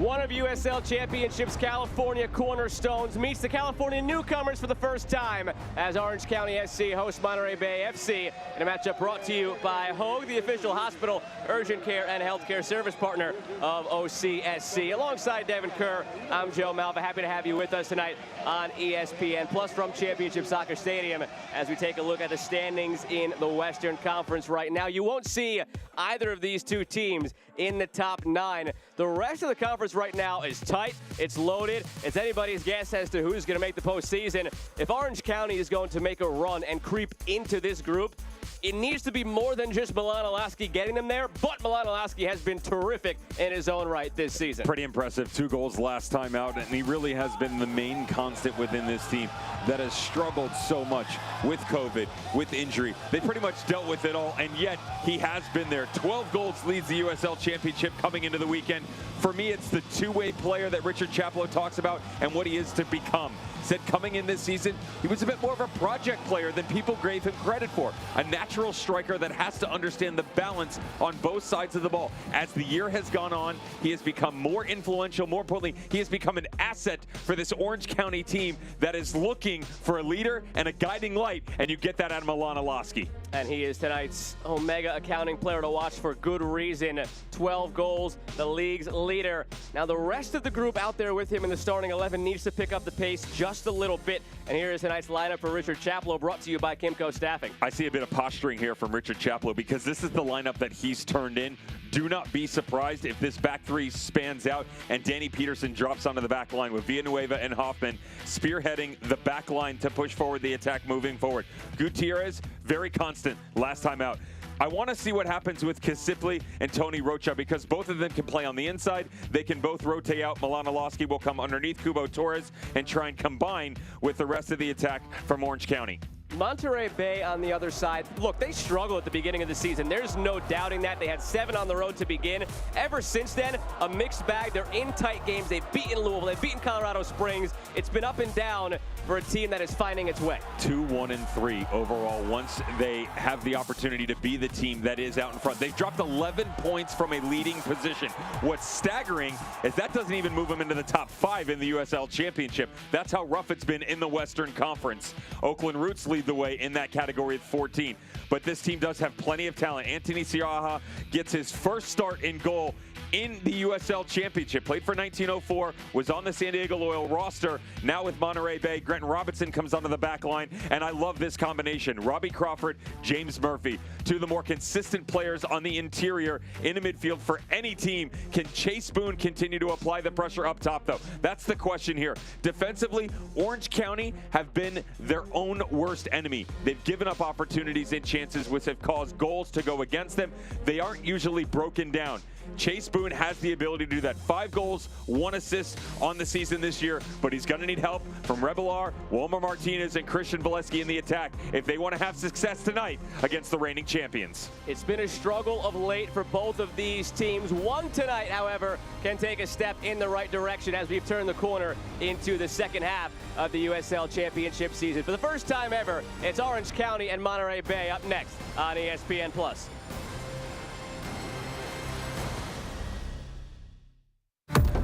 One of USL Championship's California cornerstones meets the California newcomers for the first time as Orange County SC hosts Monterey Bay FC in a matchup brought to you by Hoag, the official hospital, urgent care, and healthcare service partner of OCSC. Alongside Devin Kerr, I'm Joe Malva. Happy to have you with us tonight on ESPN Plus from Championship Soccer Stadium as we take a look at the standings in the Western Conference right now. You won't see either of these two teams in the top 9. The rest of the conference right now is tight. It's loaded. It's anybody's guess as to who's going to make the postseason. If Orange County is going to make a run and creep into this group, it needs to be more than just Milan Olaski getting them there, but Milan Olaski has been terrific in his own right this season. Pretty impressive. 2 goals last time out, and he really has been the main constant within this team that has struggled so much with COVID, with injury. They pretty much dealt with it all, and yet he has been there. 12 goals leads the USL Championship coming into the weekend. For me, it's the two-way player that Richard Chaplow talks about and what he is to become. Said coming in this season, he was a bit more of a project player than people gave him credit for. A natural striker that has to understand the balance on both sides of the ball. As the year has gone on, he has become more influential. More importantly, he has become an asset for this Orange County team that is looking for a leader and a guiding light, and you get that out of Milan Olaski. And he is tonight's Omega accounting player to watch for good reason. 12 goals, the league's leader. Now the rest of the group out there with him in the starting 11 needs to pick up the pace just a little bit. And here is tonight's lineup for Richard Chaplow, brought to you by Kimco Staffing. I see a bit of posturing here from Richard Chaplow because this is the lineup that he's turned in. Do not be surprised if this back three spans out and Danny Peterson drops onto the back line with Villanueva and Hoffman spearheading the back line to push forward the attack moving forward. Gutierrez, very constant last time out. I want to see what happens with Kisipli and Tony Rocha because both of them can play on the inside. They can both rotate out. Milan Olaski will come underneath Kubo Torres and try and combine with the rest of the attack from Orange County. Monterey Bay on the other side. Look, they struggled at the beginning of the season. There's no doubting that. They had 7 on the road to begin. Ever since then, a mixed bag. They're in tight games. They've beaten Louisville. They've beaten Colorado Springs. It's been up and down for a team that is finding its way. 2-1-3 overall once they have the opportunity to be the team that is out in front. They've dropped 11 points from a leading position. What's staggering is that doesn't even move them into the top 5 in the USL Championship. That's how rough it's been in the Western Conference. Oakland Roots lead the way in that category at 14. But this team does have plenty of talent. Anthony Siaha gets his first start in goal in the USL Championship. Played for 1904, was on the San Diego Loyal roster. Now with Monterey Bay, Grant Robinson comes onto the back line, and I love this combination. Robbie Crawford, James Murphy, 2 of the more consistent players on the interior in the midfield for any team. Can Chase Boone continue to apply the pressure up top, though? That's the question here. Defensively, Orange County have been their own worst enemy. They've given up opportunities and chances which have caused goals to go against them. They aren't usually broken down. Chase Boone has the ability to do that. 5 goals, 1 assist on the season this year, but he's going to need help from Revelar, Wilmer Martinez, and Christian Valesky in the attack if they want to have success tonight against the reigning champions. It's been a struggle of late for both of these teams. One tonight, however, can take a step in the right direction as we've turned the corner into the second half of the USL Championship season. For the first time ever, it's Orange County and Monterey Bay up next on ESPN+.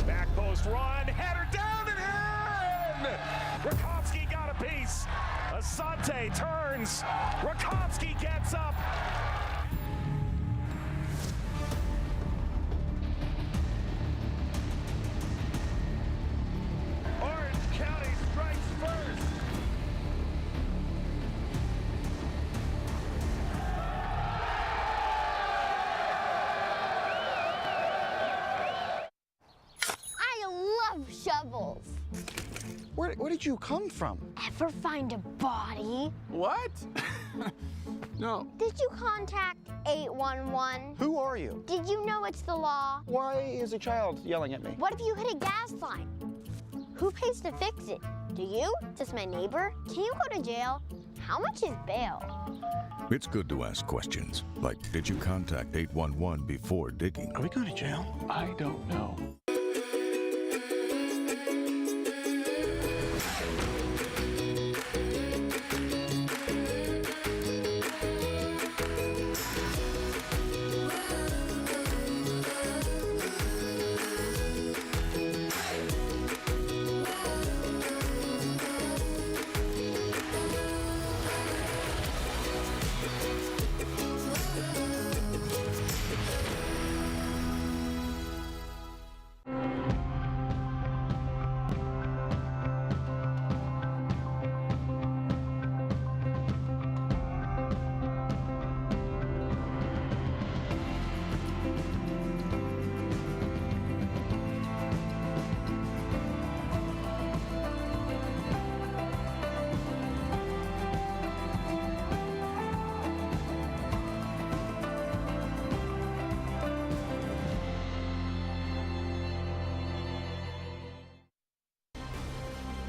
Back post run, header down and in! Rakowski got a piece. Asante turns. Rakowski gets up. Orange County strikes first. Shovels. Where did you come from? Ever find a body? What? No. Did you contact 811? Who are you? Did you know it's the law? Why is a child yelling at me? What if you hit a gas line? Who pays to fix it? Do you? Does my neighbor? Can you go to jail? How much is bail? It's good to ask questions, like did you contact 811 before digging? Are we going to jail? I don't know.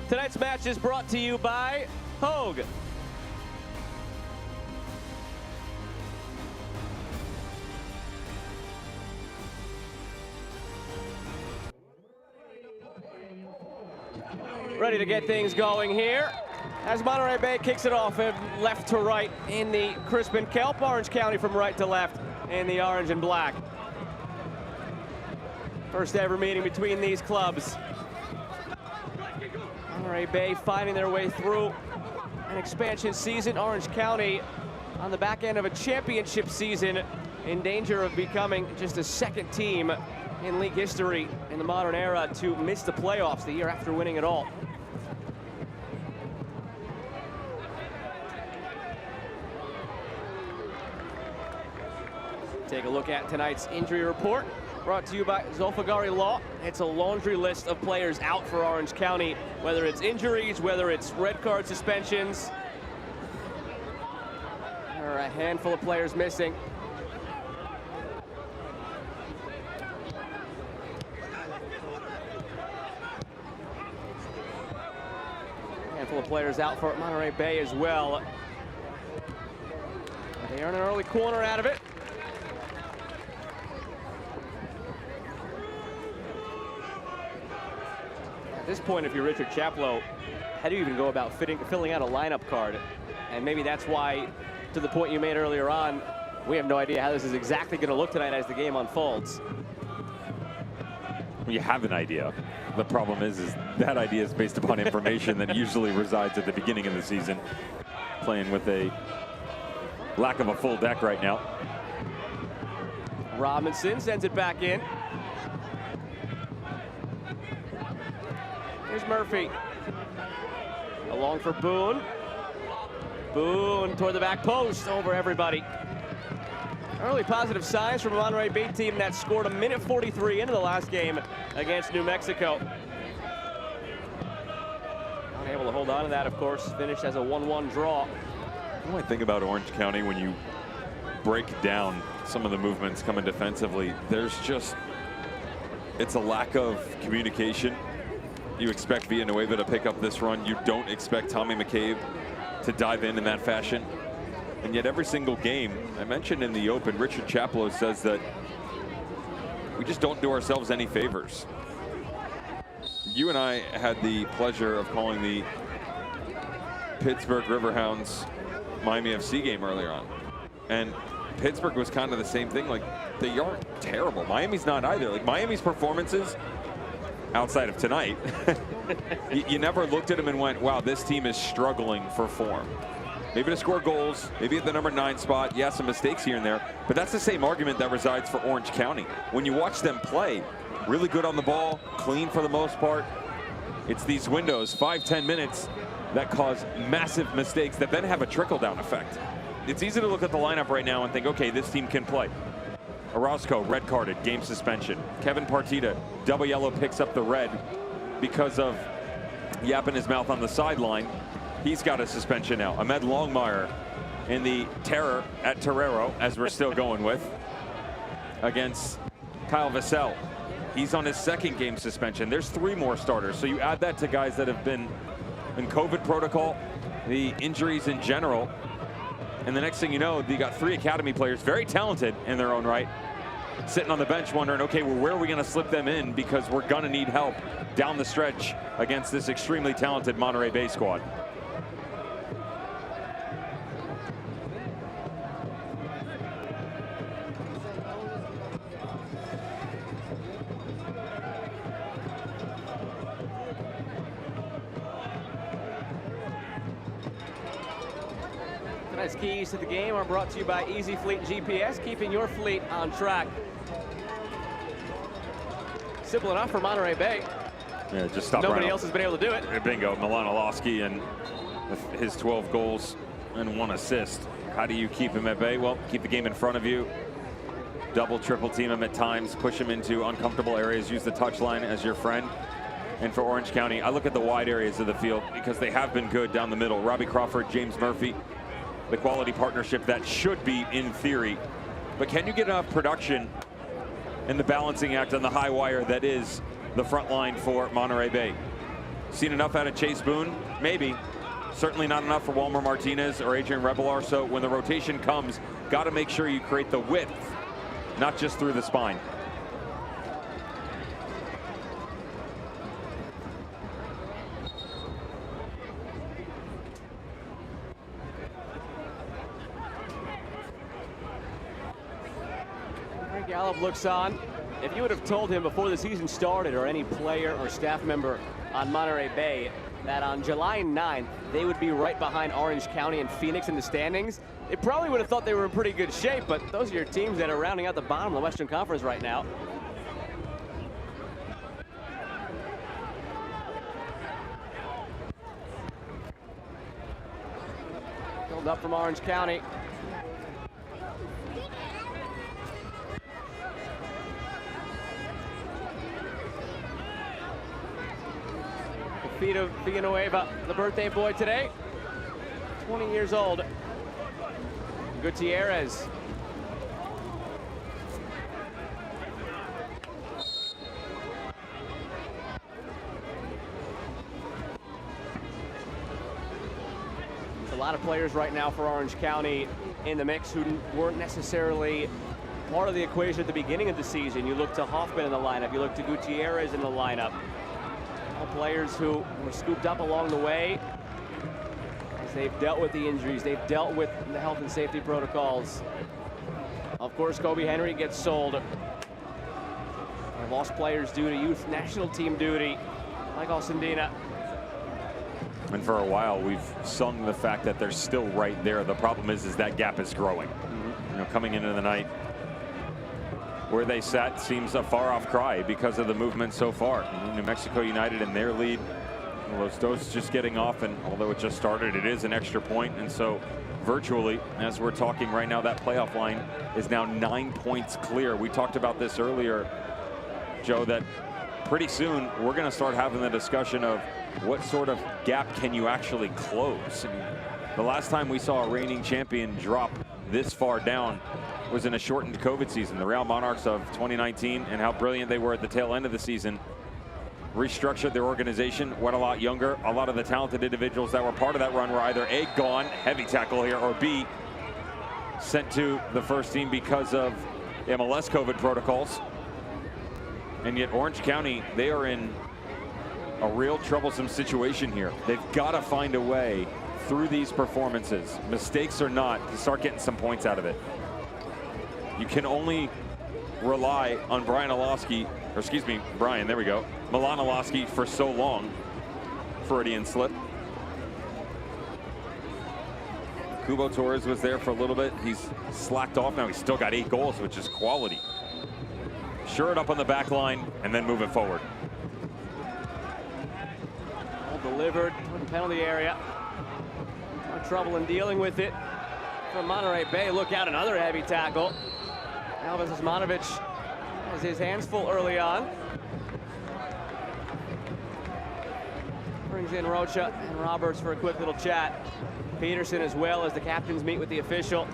Tonight's match is brought to you by Hogue. Ready to get things going here as Monterey Bay kicks it off left to right in the Crispin Kelp. Orange County from right to left in the orange and black. First ever meeting between these clubs. Monterey Bay fighting their way through an expansion season. Orange County on the back end of a championship season, in danger of becoming just a second team in league history in the modern era to miss the playoffs the year after winning it all. Take a look at tonight's injury report, brought to you by Zolfagari Law. It's a laundry list of players out for Orange County, whether it's injuries, whether it's red card suspensions. There are a handful of players missing. A handful of players out for Monterey Bay as well. They earn an early corner out of it. At this point, if you're Richard Chaplow, how do you even go about filling out a lineup card? And maybe that's why, to the point you made earlier on, we have no idea how this is exactly going to look tonight as the game unfolds. You have an idea. The problem is that idea is based upon information that usually resides at the beginning of the season. Playing with a lack of a full deck right now. Robinson sends it back in. Here's Murphy. Along for Boone. Boone toward the back post, over everybody. Early positive signs from a Monterey Bay team that scored a minute 43 into the last game against New Mexico. Unable to hold on to that, of course. Finished as a 1-1 draw. The only thing about Orange County, when you break down some of the movements coming defensively, there's just, it's a lack of communication. You expect Villanueva to pick up this run. You don't expect Tommy McCabe to dive in that fashion. And yet every single game, I mentioned in the open, Richard Chaplow says that we just don't do ourselves any favors. You and I had the pleasure of calling the Pittsburgh Riverhounds Miami FC game earlier on. And Pittsburgh was kind of the same thing. Like, they aren't terrible. Miami's not either. Like, Miami's performances outside of tonight, you never looked at them and went, wow, this team is struggling for form. Maybe to score goals, maybe at the number 9 spot. Yeah, some mistakes here and there, but that's the same argument that resides for Orange County. When you watch them play, really good on the ball, clean for the most part. It's these windows, 5-10 minutes, that cause massive mistakes that then have a trickle-down effect. It's easy to look at the lineup right now and think, okay, this team can play. Orozco, red carded, game suspension. Kevin Partita, double yellow, picks up the red because of yapping his mouth on the sideline. He's got a suspension now. Ahmed Longmire in the terror at Torero, as we're still going with, against Kyle Vassell. He's on his second game suspension. There's 3 more starters. So you add that to guys that have been in COVID protocol, the injuries in general, and the next thing you know, you got 3 academy players, very talented in their own right, sitting on the bench wondering, okay, well, where are we going to slip them in, because we're going to need help down the stretch against this extremely talented Monterey Bay squad. Tonight's keys to the game are brought to you by Easy Fleet GPS, keeping your fleet on track. Simple enough for Monterey Bay. Yeah, just stop. Nobody else has been able to do it. Bingo, Milanowski, and with his 12 goals and 1 assist. How do you keep him at bay? Well, keep the game in front of you. Double, triple team him at times. Push him into uncomfortable areas. Use the touchline as your friend. And for Orange County, I look at the wide areas of the field because they have been good down the middle. Robbie Crawford, James Murphy, the quality partnership that should be in theory. But can you get enough production in the balancing act on the high wire that is the front line for Monterey Bay? Seen enough out of Chase Boone? Maybe. Certainly not enough for Walmer Martinez or Adrian Revelar. So when the rotation comes, got to make sure you create the width, not just through the spine. Gallup looks on. If you would have told him before the season started, or any player or staff member on Monterey Bay, that on July 9th they would be right behind Orange County and Phoenix in the standings, they probably would have thought they were in pretty good shape. But those are your teams that are rounding out the bottom of the Western Conference right now. Build up from Orange County. Vito Villanueva, the birthday boy today, 20 years old. Gutierrez. There's a lot of players right now for Orange County in the mix who weren't necessarily part of the equation at the beginning of the season. You look to Hoffman in the lineup, you look to Gutierrez in the lineup. All players who were scooped up along the way as they've dealt with the injuries, they've dealt with the health and safety protocols. Of course, Kobe Henry gets sold. They lost players due to youth national team duty, like Alcindina. And for a while, we've sung the fact that they're still right there. The problem is that gap is growing. You know, coming into the night, where they sat seems a far-off cry because of the movement so far. New Mexico United in their lead. Los Dos just getting off, and although it just started, it is an extra point. And so virtually, as we're talking right now, that playoff line is now 9 points clear. We talked about this earlier, Joe, that pretty soon we're going to start having the discussion of what sort of gap can you actually close. I mean, the last time we saw a reigning champion drop this far down was in a shortened COVID season. The Real Monarchs of 2019, and how brilliant they were at the tail end of the season, restructured their organization, went a lot younger. A lot of the talented individuals that were part of that run were either A, gone, heavy tackle here, or B, sent to the first team because of MLS COVID protocols. And yet Orange County, they are in a real troublesome situation here. They've got to find a way through these performances, mistakes or not, to start getting some points out of it. You can only rely on Brian Olowski, or excuse me, Brian, there we go, Milan Olowski for so long. Freudian slip. Kubo Torres was there for a little bit. He's slacked off now. He's still got 8 goals, which is quality. Sure it up on the back line and then move it forward. All delivered in the penalty area. No trouble in dealing with it from Monterey Bay. Look out, another heavy tackle. Alvis Osmanovic has his hands full early on. Brings in Rocha and Roberts for a quick little chat. Peterson as well, as the captains meet with the official.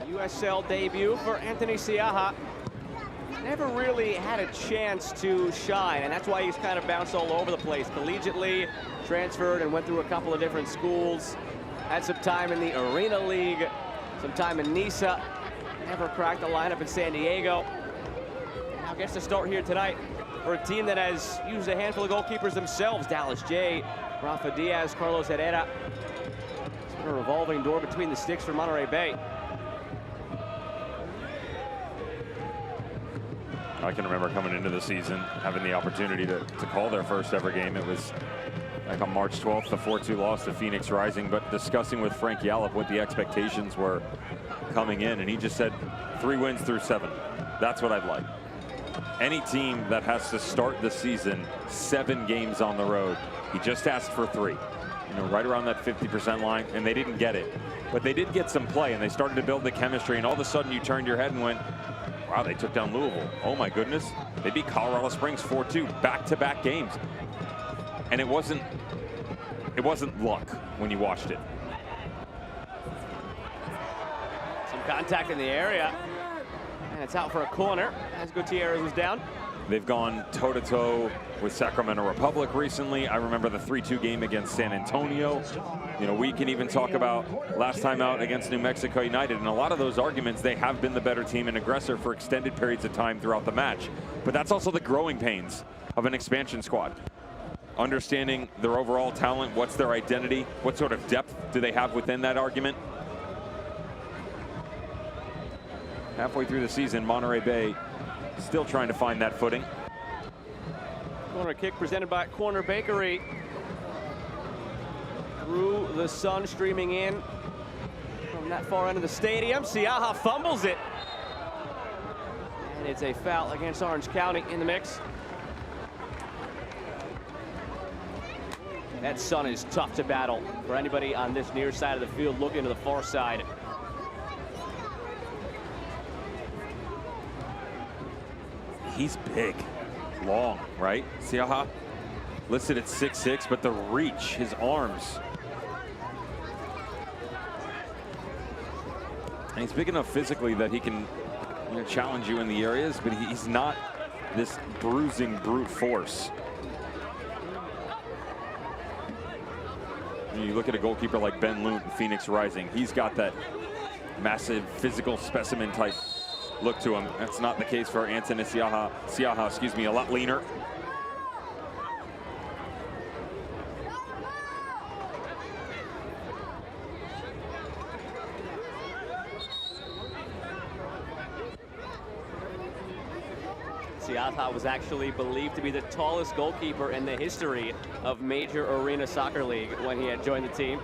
USL debut for Anthony Siaha. Never really had a chance to shine, and that's why he's kind of bounced all over the place. Collegiately, transferred and went through a couple of different schools. Had some time in the Arena League, some time in Nisa. Never cracked the lineup in San Diego. Now gets to start here tonight for a team that has used a handful of goalkeepers themselves. Dallas J, Rafa Diaz, Carlos Herrera. It's been a revolving door between the sticks for Monterey Bay. I can remember coming into the season, having the opportunity to call their first ever game. It was like on March 12th, the 4-2 loss to Phoenix Rising, but discussing with Frank Yallop what the expectations were coming in, and he just said 3 wins through 7. That's what I'd like. any team that has to start the season 7 games on the road, he just asked for 3. You know, right around that 50% line, and they didn't get it. But they did get some play, and they started to build the chemistry, and all of a sudden you turned your head and went, wow, they took down Louisville. Oh my goodness. They beat Colorado Springs 4-2, back-to-back games. And it wasn't luck when you watched it. Some contact in the area. And it's out for a corner as Gutierrez was down. They've gone toe-to-toe with Sacramento Republic recently. I remember the 3-2 game against San Antonio. You know, we can even talk about last time out against New Mexico United. And a lot of those arguments, they have been the better team and aggressor for extended periods of time throughout the match. But that's also the growing pains of an expansion squad. Understanding their overall talent, what's their identity, what sort of depth do they have within that argument. Halfway through the season, Monterey Bay still trying to find that footing. Corner kick presented by Corner Bakery. Through the sun streaming in from that far end of the stadium. Siaha fumbles it. And it's a foul against Orange County in the mix. That sun is tough to battle for anybody on this near side of the field looking to the far side. He's big, long, right? Siaha listed at 6'6", but the reach, his arms. And he's big enough physically that he can, you know, challenge you in the areas, but he's not this bruising brute force. You look at a goalkeeper like Ben Lunt in Phoenix Rising. He's got that massive physical specimen type look to him. That's not the case for Anthony Siaha, excuse me, a lot leaner. Siaha was actually believed to be the tallest goalkeeper in the history of Major Arena Soccer League when he had joined the team.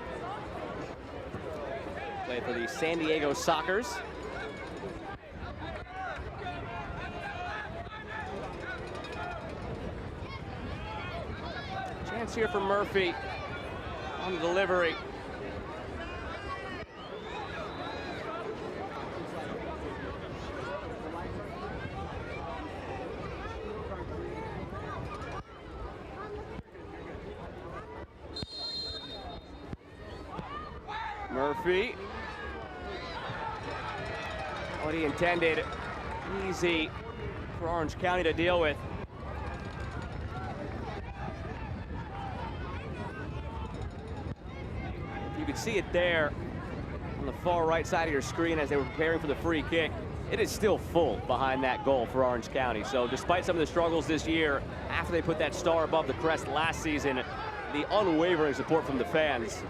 Played for the San Diego Sockers. Chance here for Murphy on the delivery. Murphy. What he intended. Easy for Orange County to deal with. You can see it there on the far right side of your screen as they were preparing for the free kick. It is still full behind that goal for Orange County. So despite some of the struggles this year, after they put that star above the crest last season, the unwavering support from the fans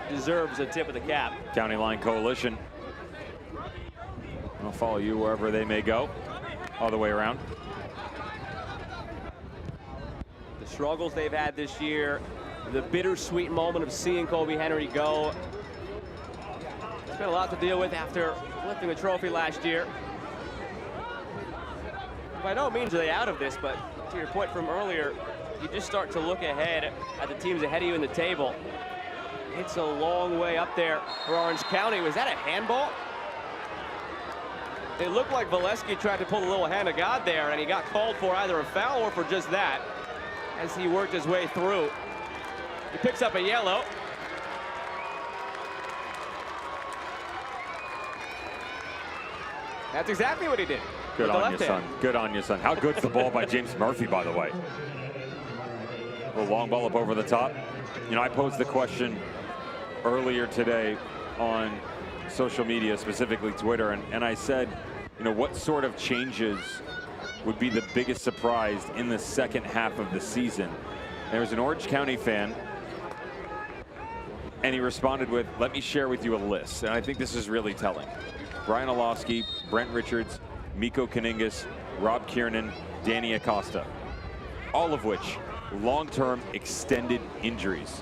deserves a tip of the cap. County Line Coalition. I'll follow you wherever they may go, all the way around. The struggles they've had this year, the bittersweet moment of seeing Kobe Henry go. It's been a lot to deal with after lifting the trophy last year. By no means are they out of this, but to your point from earlier, you just start to look ahead at the teams ahead of you in the table. It's a long way up there for Orange County. Was that a handball? It looked like Valesky tried to pull a little hand of God there, and he got called for either a foul or for just that as he worked his way through. He picks up a yellow. That's exactly what he did. Good on you, son. Good on you, son. How good's the ball by James Murphy, by the way? A long ball up over the top. You know, I posed the question earlier today on social media, specifically Twitter, and I said, you know, what sort of changes would be the biggest surprise in the second half of the season? There was an Orange County fan, and he responded with, let me share with you a list. And I think this is really telling. Brian Olofsky, Brent Richards, Miko Kaningas, Rob Kiernan, Danny Acosta, all of which long-term extended injuries.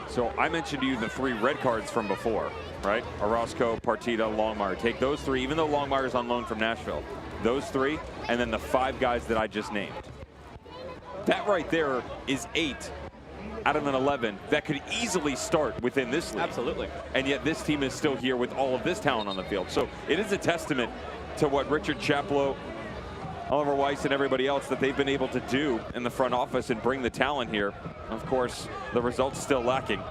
So I mentioned to you the 3 red cards from before, right? Orozco, Partita, Longmire. Take those 3, even though Longmire's on loan from Nashville. those 3, and then the 5 guys that I just named. That right there is 8 out of an 11 that could easily start within this league. Absolutely. And yet this team is still here with all of this talent on the field. So it is a testament to what Richard Chaplow, Oliver Weiss, and everybody else that they've been able to do in the front office and bring the talent here. Of course, the results still lacking.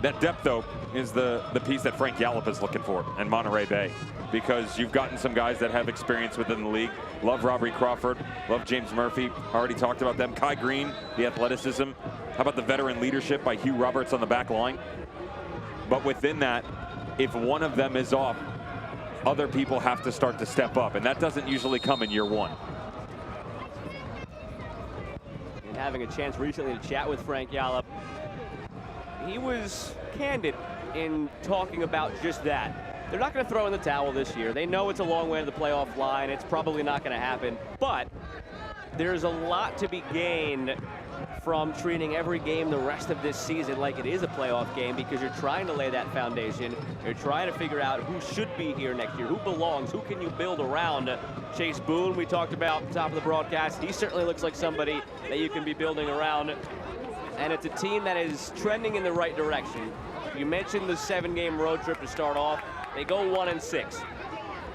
That depth, though, is the piece that Frank Yallop is looking for in Monterey Bay, because you've gotten some guys that have experience within the league. Love Robbie Crawford, love James Murphy, already talked about them. Kai Green, the athleticism. How about the veteran leadership by Hugh Roberts on the back line? But within that, if one of them is off, other people have to start to step up, and that doesn't usually come in year 1. And having a chance recently to chat with Frank Yallop, he was candid in talking about just that. They're not going to throw in the towel this year. They know it's a long way to the playoff line. It's probably not going to happen, but there's a lot to be gained from treating every game the rest of this season like it is a playoff game, because you're trying to lay that foundation. You're trying to figure out who should be here next year, who belongs, who can you build around. Chase Boone, we talked about at the top of the broadcast. He certainly looks like somebody that you can be building around. And it's a team that is trending in the right direction. You mentioned the 7-game road trip to start off. They go 1-6.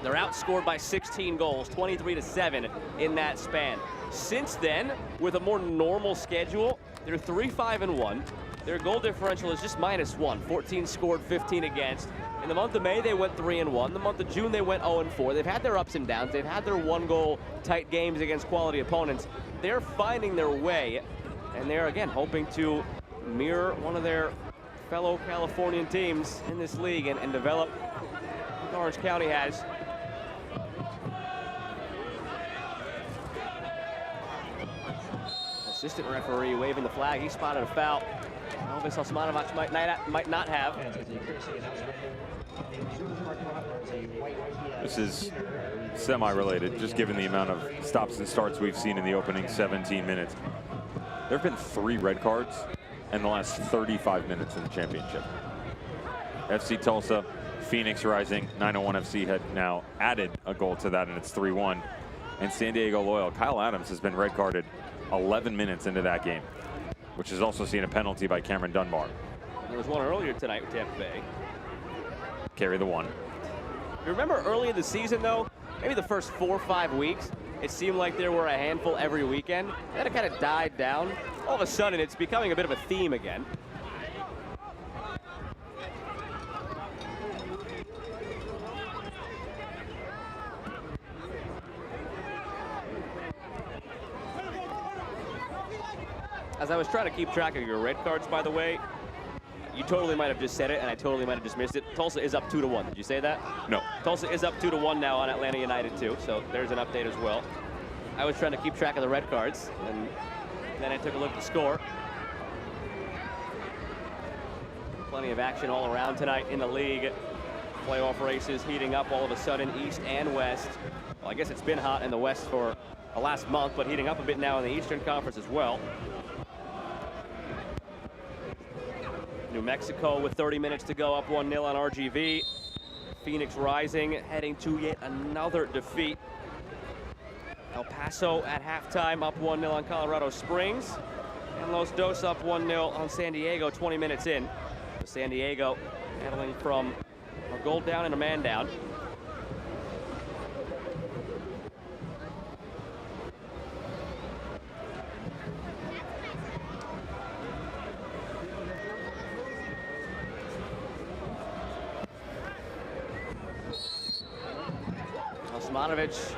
They're outscored by 16 goals, 23-7 in that span. Since then, with a more normal schedule, they're 3-5-1. Their goal differential is just -1, 14 scored, 15 against. In the month of May, they went 3-1. The month of June, they went 0-4. They've had their ups and downs. They've had their 1-goal tight games against quality opponents. They're finding their way, and they're, again, hoping to mirror one of their fellow Californian teams in this league and develop what Orange County has. Assistant referee waving the flag. He spotted a foul. Elvis Osmanovic might not have. This is semi-related, just given the amount of stops and starts we've seen in the opening 17 minutes. There have been 3 red cards in the last 35 minutes in the championship. FC Tulsa, Phoenix Rising, 901 FC had now added a goal to that, and it's 3-1. And San Diego Loyal, Kyle Adams has been red carded 11 minutes into that game, which has also seen a penalty by Cameron Dunbar. There was one earlier tonight with Tampa Bay. Carry the 1. You remember early in the season, though, maybe the first 4 or 5 weeks, it seemed like there were a handful every weekend. Then it kind of died down. All of a sudden, it's becoming a bit of a theme again. As I was trying to keep track of your red cards, by the way, you totally might have just said it, and I totally might have just missed it. Tulsa is up 2-1. Did you say that? No. Tulsa is up 2-1 now on Atlanta United, too, so there's an update as well. I was trying to keep track of the red cards, and then I took a look at the score. Plenty of action all around tonight in the league. Playoff races heating up all of a sudden, East and West. Well, I guess it's been hot in the West for the last month, but heating up a bit now in the Eastern Conference as well. New Mexico with 30 minutes to go, up 1-0 on RGV. Phoenix Rising heading to yet another defeat. El Paso at halftime up 1-0 on Colorado Springs. And Los Dos up 1-0 on San Diego 20 minutes in. San Diego handling from a goal down and a man down. Osmanovic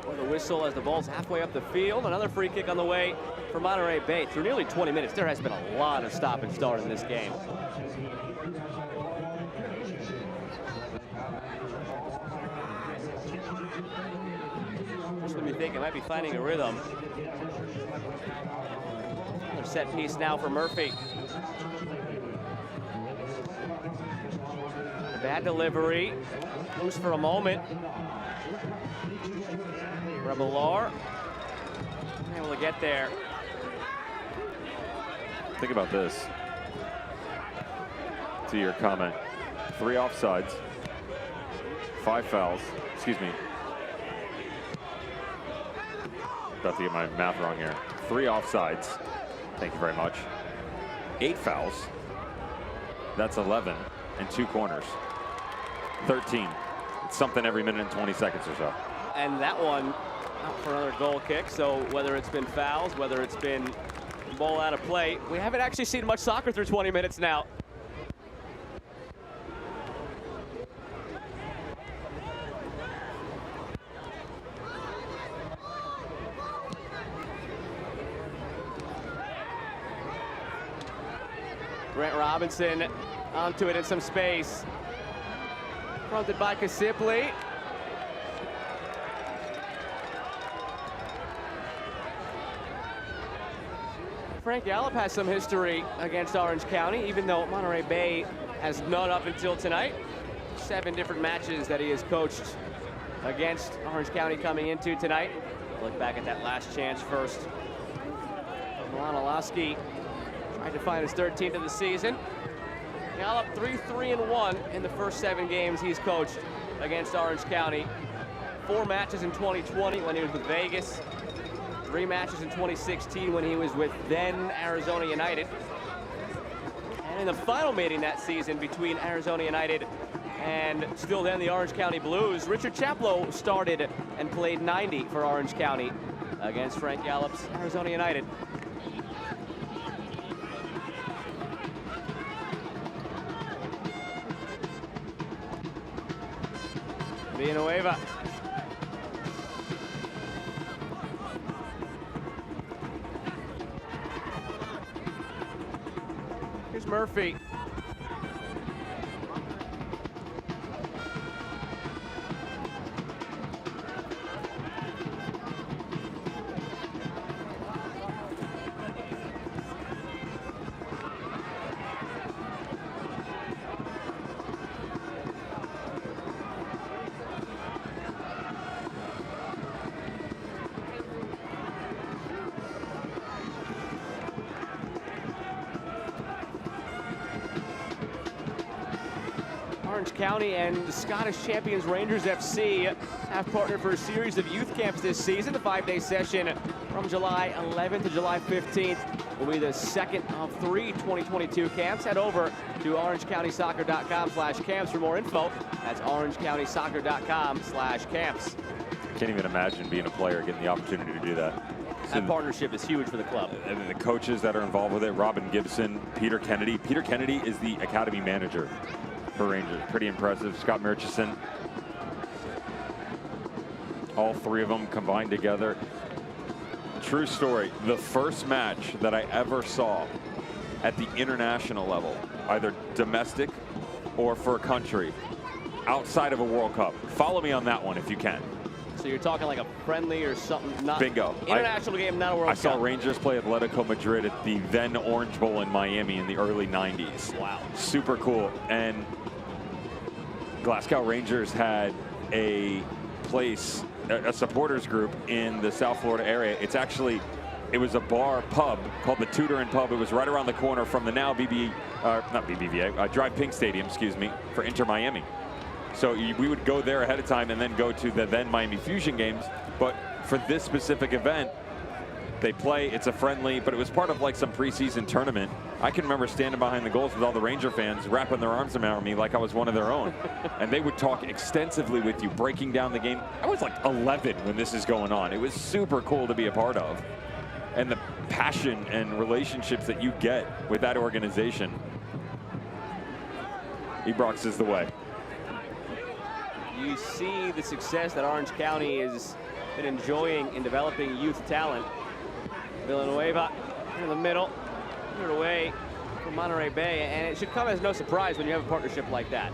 with a whistle as the ball's halfway up the field. Another free kick on the way for Monterey Bay. Through nearly 20 minutes, there has been a lot of stop and start in this game. Just when you think it might be finding a rhythm. Another set piece now for Murphy. A bad delivery. Loose for a moment. Rebelar able to get there. Think about this. To your comment, 3 offsides, 5 fouls, excuse me, about to get my math wrong here. 3 offsides. Thank you very much. 8 fouls. That's 11. And 2 corners. 13. It's something every minute and 20 seconds or so. And that one out for another goal kick. So whether it's been fouls, whether it's been ball out of play, we haven't actually seen much soccer through 20 minutes now. Brent Robinson onto it in some space. Fronted by Kasipli. Frank Gallup has some history against Orange County, even though Monterey Bay has none up until tonight. 7 different matches that he has coached against Orange County coming into tonight. Look back at that last chance first. Milan Olaski tried to find his 13th of the season. Gallup 3-3-1 in the first 7 games he's coached against Orange County. 4 matches in 2020 when he was with Vegas. 3 matches in 2016 when he was with then Arizona United. And in the final meeting that season between Arizona United and still then the Orange County Blues, Richard Chaplow started and played 90 for Orange County against Frank Gallup's Arizona United. Villanueva. Here's Murphy. Orange County and the Scottish champions Rangers FC have partnered for a series of youth camps this season. The 5-day session from July 11th to July 15th will be the second of 3 2022 camps. Head over to orangecountysoccer.com/camps for more info. That's orangecountysoccer.com/camps. Can't even imagine being a player getting the opportunity to do that. That partnership is huge for the club. And the coaches that are involved with it, Robin Gibson, Peter Kennedy. Peter Kennedy is the academy manager for Rangers. Pretty impressive. Scott Murchison. All 3 of them combined together. True story. The first match that I ever saw at the international level, either domestic or for a country, outside of a World Cup. Follow me on that one if you can. So you're talking like a friendly or something? Not bingo. International game, not a World Cup. I saw Rangers play Atletico Madrid at the then Orange Bowl in Miami in the early 90s. Wow. Super cool. And Glasgow Rangers had a place, a supporters group in the South Florida area. It was a bar pub called the Tudor and Pub. It was right around the corner from the now Drive Pink Stadium, excuse me, for Inter Miami. So we would go there ahead of time and then go to the then Miami Fusion games. But for this specific event, they play, it's a friendly, but it was part of like some preseason tournament. I can remember standing behind the goals with all the Ranger fans wrapping their arms around me like I was one of their own. And they would talk extensively with you, breaking down the game. I was like 11 when this is going on. It was super cool to be a part of. And the passion and relationships that you get with that organization. Ebrox is the way. You see the success that Orange County has been enjoying in developing youth talent. Villanueva in the middle, cleared away from Monterey Bay, and it should come as no surprise when you have a partnership like that.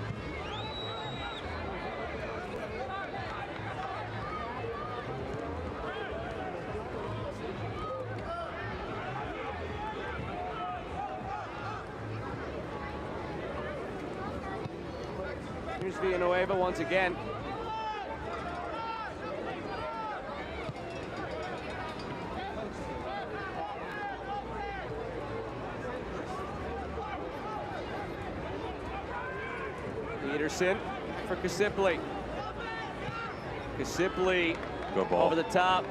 Here's Villanueva once again. Peterson for Kasipli. Kasipli over the top.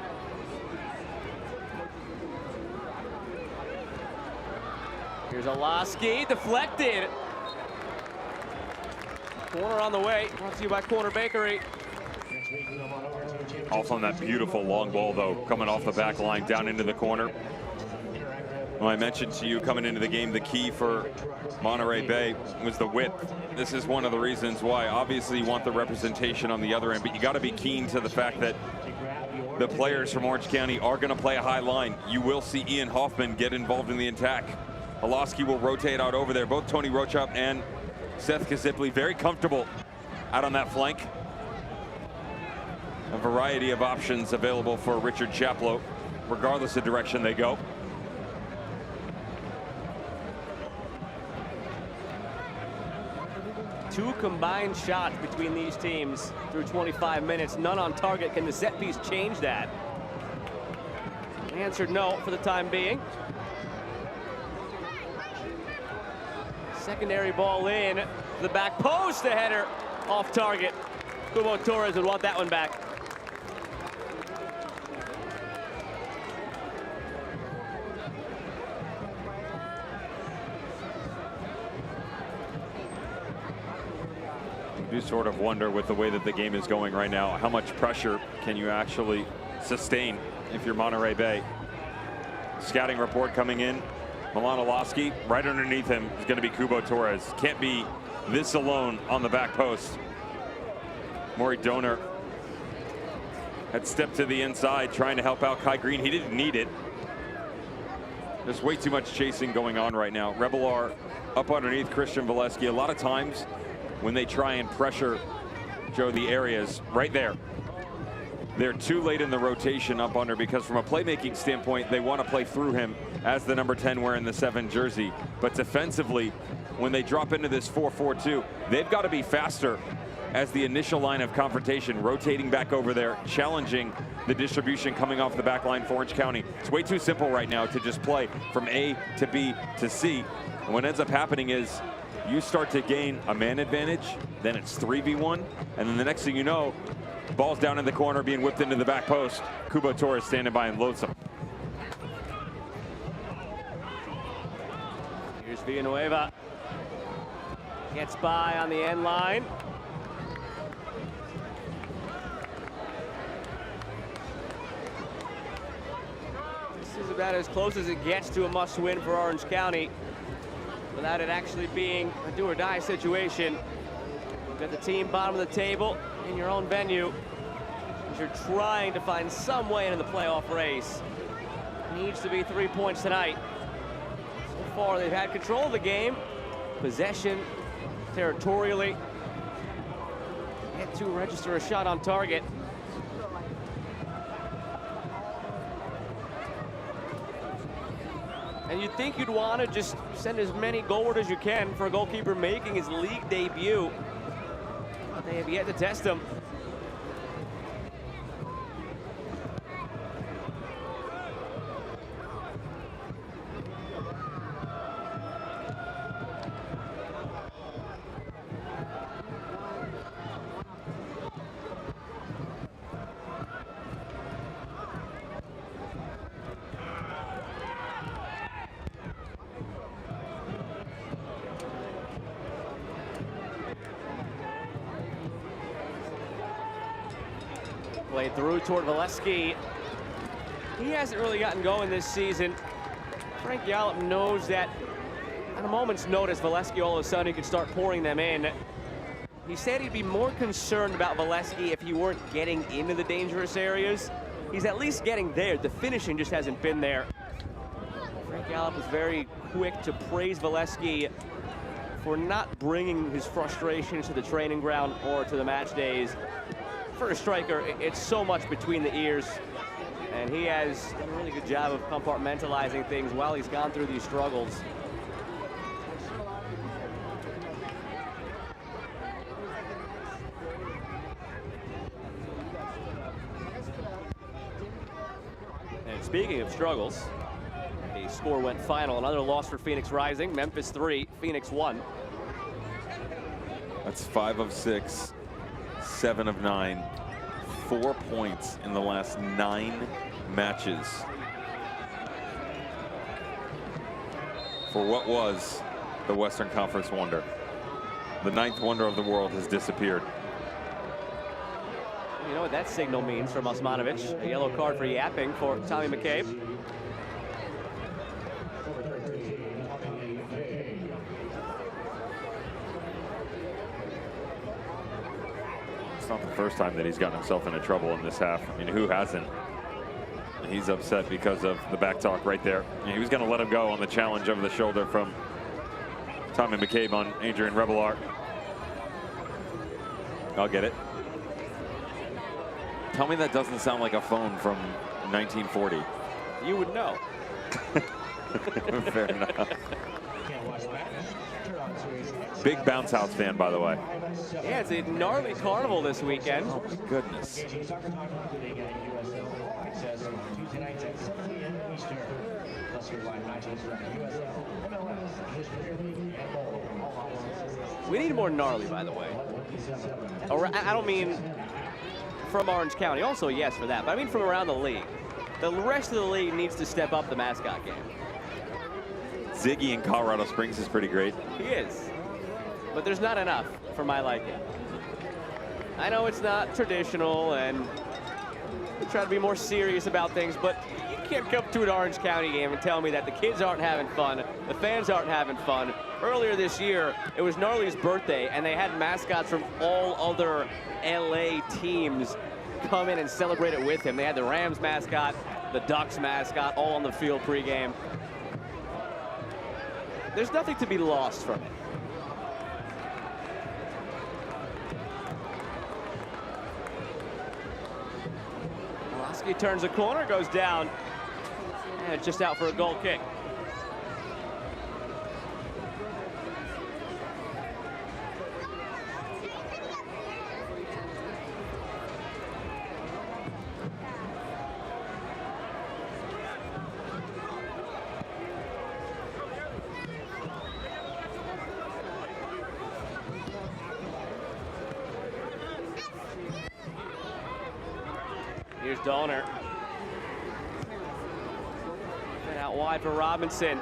Here's Olaski, deflected. Corner on the way, brought to you by Corner Bakery. Also on that beautiful long ball, though, coming off the back line down into the corner. Well, I mentioned to you coming into the game, the key for Monterey Bay was the width. This is one of the reasons why. Obviously, you want the representation on the other end, but you got to be keen to the fact that the players from Orange County are going to play a high line. You will see Ian Hoffman get involved in the attack. Olaski will rotate out over there. Both Tony Rochop and Seth Kazipley very comfortable out on that flank. A variety of options available for Richard Chaplow, regardless of direction they go. Two combined shots between these teams through 25 minutes, none on target. Can the set piece change that? Answered no for the time being. Secondary ball in, the back post, the header off target. Kubo Torres would want that one back. You sort of wonder, with the way that the game is going right now, how much pressure can you actually sustain if you're Monterey Bay. Scouting report coming in. Milan Olaski, right underneath him is going to be Kubo Torres. Can't be this alone on the back post. Maury Donor had stepped to the inside trying to help out Kai Green. He didn't need it. There's way too much chasing going on right now. Revelar up underneath Christian Valesky. A lot of times when they try and pressure Joe the areas right there, they're too late in the rotation up under, because from a playmaking standpoint, they want to play through him as the number 10 wearing the 7 jersey. But defensively, when they drop into this 4-4-2, they've got to be faster as the initial line of confrontation, rotating back over there, challenging the distribution coming off the back line for Orange County. It's way too simple right now to just play from A to B to C. And what ends up happening is you start to gain a man advantage, then it's 3v1, and then the next thing you know, ball's down in the corner, being whipped into the back post. Kubo Torres standing by and loads him. Here's Villanueva. Gets by on the end line. This is about as close as it gets to a must-win for Orange County, without it actually being a do-or-die situation. You've got the team bottom of the table in your own venue, as you're trying to find some way into the playoff race. Needs to be 3 points tonight. So far, they've had control of the game, possession, territorially. Yet to register a shot on target. And you'd think you'd want to just send as many goalward as you can for a goalkeeper making his league debut. But they have yet to test him. Played through toward Valesky. He hasn't really gotten going this season. Frank Yallop knows that at a moment's notice, Valesky all of a sudden he could start pouring them in. He said he'd be more concerned about Valesky if he weren't getting into the dangerous areas. He's at least getting there. The finishing just hasn't been there. Frank Yallop was very quick to praise Valesky for not bringing his frustrations to the training ground or to the match days. For a striker, it's so much between the ears, and he has done a really good job of compartmentalizing things while he's gone through these struggles. And speaking of struggles, the score went final. Another loss for Phoenix Rising. Memphis 3, Phoenix 1. That's 5 of 6. 7 of 9, 4 points in the last 9 matches for what was the Western Conference wonder. The 9th wonder of the world has disappeared. You know what that signal means from Osmanovic. A yellow card for yapping for Tommy McCabe. It's not the first time that he's gotten himself into trouble in this half. I mean, who hasn't? He's upset because of the back talk right there. He was going to let him go on the challenge over the shoulder from Tommy McCabe on Adrian Revelar. I'll get it. Tell me that doesn't sound like a phone from 1940. You would know. Fair enough. Big Bounce House fan, by the way. Yeah, it's a gnarly carnival this weekend. Oh, my goodness. We need more gnarly, by the way. I don't mean from Orange County. Also, yes, for that. But I mean from around the league. The rest of the league needs to step up the mascot game. Ziggy in Colorado Springs is pretty great. He is. But there's not enough for my liking. I know it's not traditional and we try to be more serious about things, but you can't come to an Orange County game and tell me that the kids aren't having fun, the fans aren't having fun. Earlier this year, it was Gnarly's birthday, and they had mascots from all other LA teams come in and celebrate it with him. They had the Rams mascot, the Ducks mascot, all on the field pregame. There's nothing to be lost from it. He turns the corner, goes down, and it's just out for a goal kick. Here's Donner. And out wide for Robinson.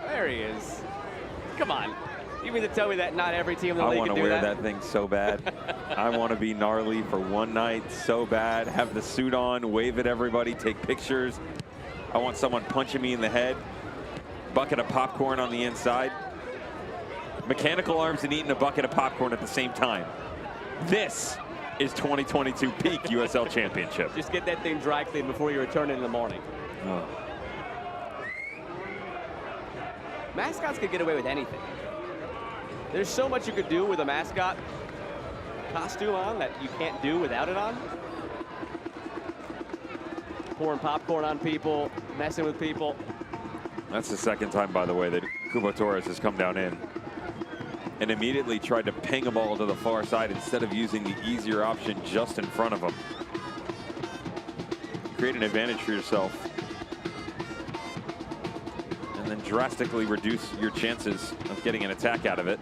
There he is. Come on. You mean to tell me that not every team in the league can do that? I want to wear that thing so bad. I want to be gnarly for one night so bad. Have the suit on, wave at everybody, take pictures. I want someone punching me in the head. Bucket of popcorn on the inside. Mechanical arms and eating a bucket of popcorn at the same time. This is 2022 peak USL Championship. Just get that thing dry cleaned before you return it in the morning. Oh. Mascots could get away with anything. There's so much you could do with a mascot costume on that you can't do without it on. Pouring popcorn on people, messing with people. That's the second time, by the way, that Cubo Torres has come down in and immediately tried to ping a ball to the far side instead of using the easier option just in front of him. Create an advantage for yourself and then drastically reduce your chances of getting an attack out of it.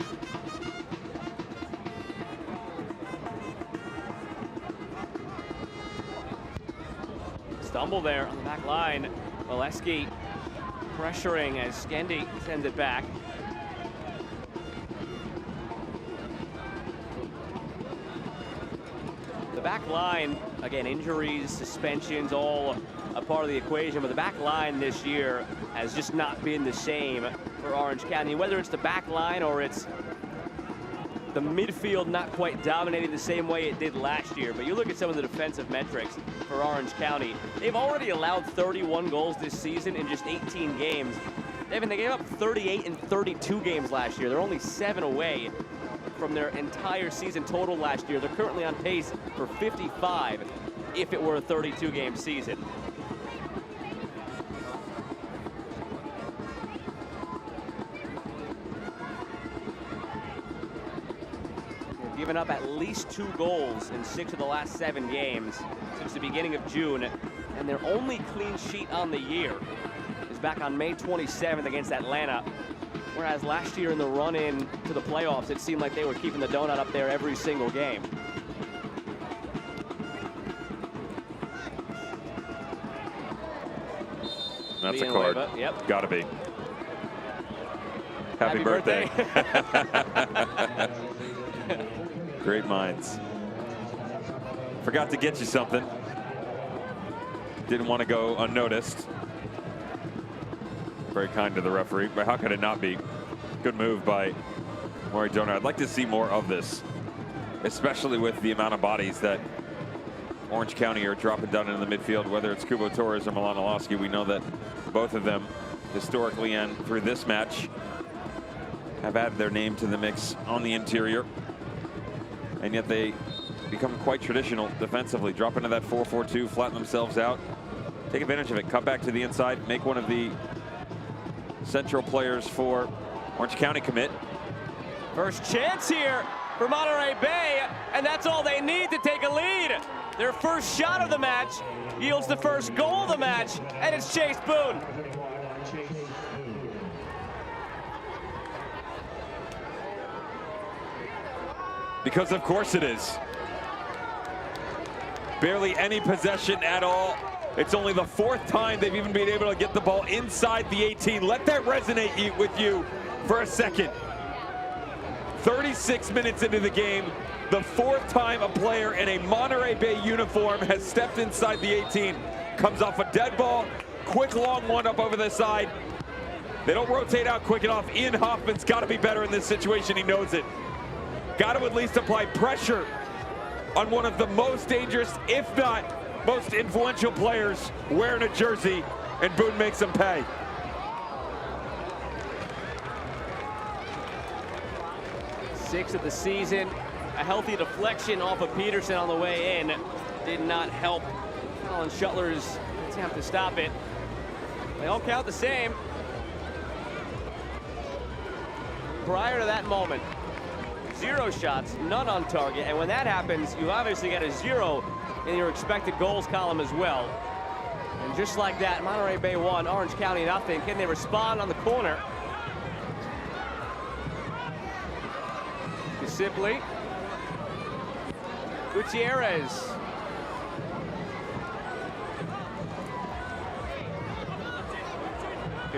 Stumble there on the back line. Oleski pressuring as Skendi sends it back. The back line, again, injuries, suspensions, all a part of the equation, but the back line this year has just not been the same for Orange County, whether it's the back line or it's the midfield not quite dominating the same way it did last year. But you look at some of the defensive metrics for Orange County. They've already allowed 31 goals this season in just 18 games. They gave up 38 in 32 games last year. They're only 7 away from their entire season total last year. They're currently on pace for 55 if it were a 32-game season. They've given up at least 2 goals in 6 of the last 7 games since the beginning of June, and their only clean sheet on the year is back on May 27th against Atlanta. Whereas last year in the run-in to the playoffs, it seemed like they were keeping the donut up there every single game. That's a card. Yep. Gotta be. Happy birthday. Great minds. Forgot to get you something. Didn't want to go unnoticed. Very kind to the referee, but how could it not be? Good move by Monterey Donor. I'd like to see more of this, especially with the amount of bodies that Orange County are dropping down into the midfield, whether it's Kubo Torres or Milan Olowski. We know that both of them, historically and through this match, have added their name to the mix on the interior. And yet they become quite traditional defensively. Drop into that 4-4-2, flatten themselves out, take advantage of it, cut back to the inside, make one of the central players for Orange County commit. First chance here for Monterey Bay, and that's all they need to take a lead. Their first shot of the match yields the first goal of the match, and it's Chase Boone. Because of course it is. Barely any possession at all. It's only the fourth time they've even been able to get the ball inside the 18. Let that resonate with you for a second. 36 minutes into the game, the fourth time a player in a Monterey Bay uniform has stepped inside the 18. Comes off a dead ball, quick long one up over the side. They don't rotate out quick enough. Ian Hoffman's got to be better in this situation, he knows it. Got to at least apply pressure on one of the most dangerous, if not most influential players wearing a jersey, and Boone makes them pay. Sixth of the season. A healthy deflection off of Peterson on the way in did not help Colin Shuttler's attempt to stop it. They all count the same. Prior to that moment, 0 shots, none on target, and when that happens, you obviously get a 0 in your expected goals column as well. And just like that, Monterey Bay 1, Orange County nothing. Can they respond on the corner? Sibley, Gutierrez.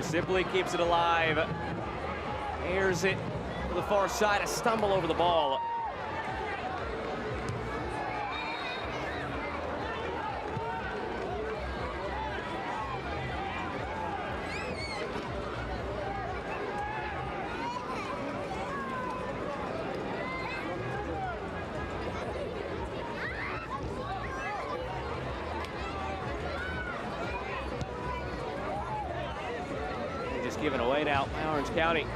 Sibley keeps it alive, airs it to the far side, a stumble over the ball. Given away now by Orange County.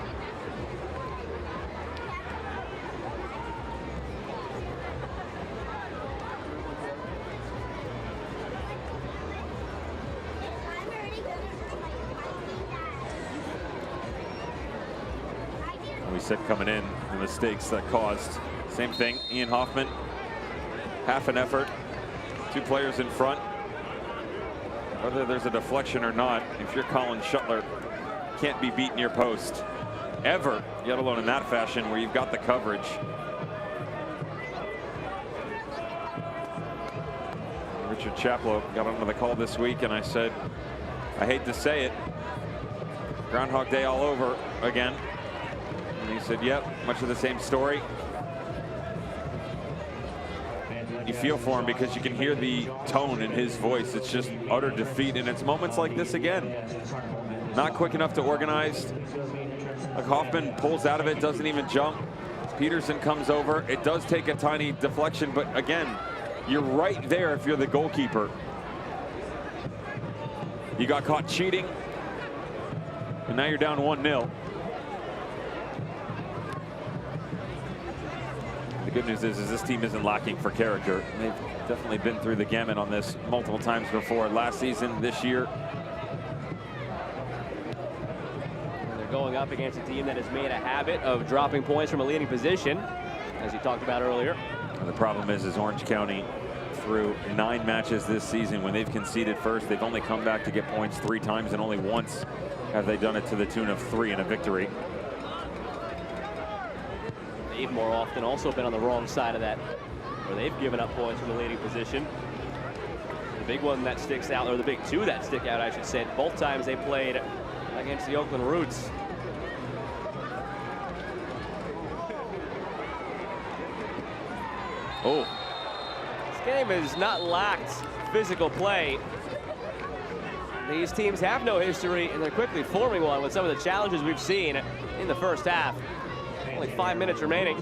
We said coming in, the mistakes that caused. Same thing, Ian Hoffman, half an effort, 2 players in front. Whether there's a deflection or not, if you're Colin Shuttler, can't be beat near post ever, yet alone in that fashion where you've got the coverage. Richard Chaplow got onto the call this week, and I said, I hate to say it, Groundhog Day all over again. And he said, yep, much of the same story. You feel for him because you can hear the tone in his voice. It's just utter defeat, and it's moments like this again. Not quick enough to organize. Like Hoffman pulls out of it, doesn't even jump. Peterson comes over. It does take a tiny deflection, but again, you're right there if you're the goalkeeper. You got caught cheating, and now you're down 1-0. The good news is this team isn't lacking for character. They've definitely been through the gamut on this multiple times before. Last season, this year. Going up against a team that has made a habit of dropping points from a leading position, as you talked about earlier. And the problem is Orange County, through 9 matches this season, when they've conceded first, they've only come back to get points 3 times, and only once have they done it to the tune of 3 in a victory. They've more often also been on the wrong side of that, where they've given up points from the leading position. The big one that sticks out, or the big two that stick out, I should say. Both times they played against the Oakland Roots. Oh. This game has not lacked physical play. These teams have no history, and they're quickly forming one with some of the challenges we've seen in the first half. Only 5 minutes remaining.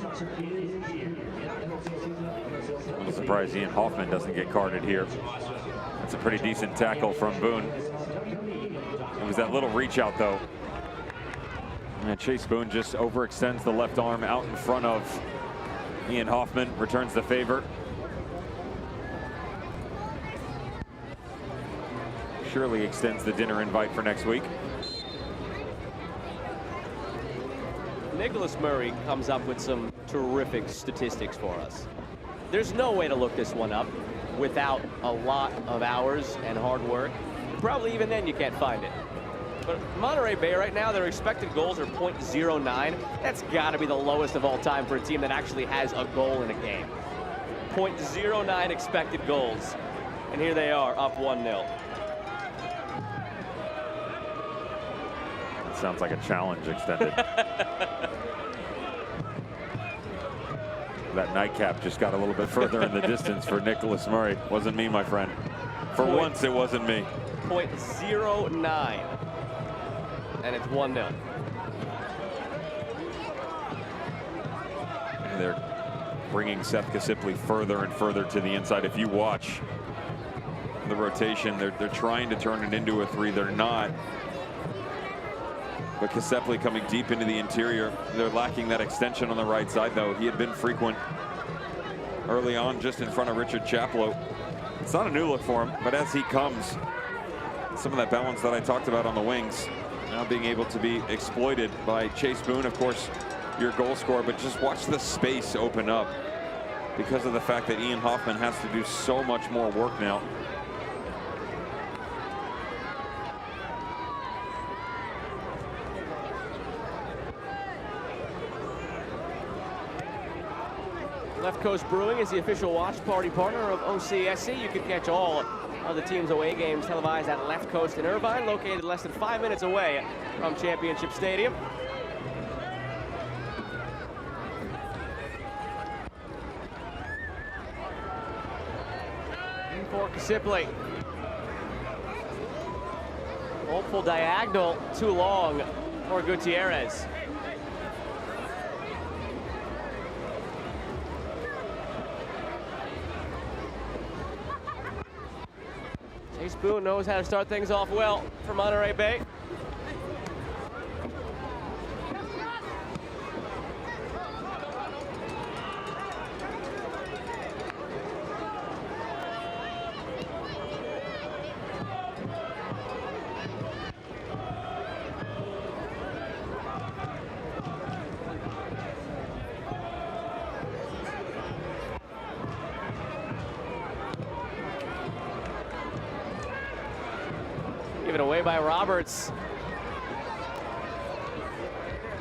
I'm surprised Ian Hoffman doesn't get carded here. That's a pretty decent tackle from Boone. It was that little reach out, though. And Chase Boone just overextends the left arm out in front of Ian Hoffman, returns the favor. Surely extends the dinner invite for next week. Nicholas Murray comes up with some terrific statistics for us. There's no way to look this one up without a lot of hours and hard work. Probably even then you can't find it. But Monterey Bay right now, their expected goals are .09. That's got to be the lowest of all time for a team that actually has a goal in a game. .09 expected goals. And here they are, up 1-0. Sounds like a challenge extended. That nightcap just got a little bit further in the distance for Nicholas Murray. Wasn't me, my friend. For once, it wasn't me. .09. And it's 1-0. And they're bringing Seth Kasipli further and further to the inside. If you watch the rotation, they're trying to turn it into a 3. They're not. But Kasipli coming deep into the interior. They're lacking that extension on the right side, though. He had been frequent early on just in front of Richard Chaplow. It's not a new look for him, but as he comes, some of that balance that I talked about on the wings now being able to be exploited by Chase Boone, of course, your goal scorer, but just watch the space open up because of the fact that Ian Hoffman has to do so much more work now. Left Coast Brewing is the official watch party partner of OCSC. You can catch all of the team's away games televised at Left Coast in Irvine, located less than 5 minutes away from Championship Stadium. In for Kasipli. Hopeful diagonal, too long for Gutierrez. Chase Boone knows how to start things off well for Monterey Bay. Given away by Roberts.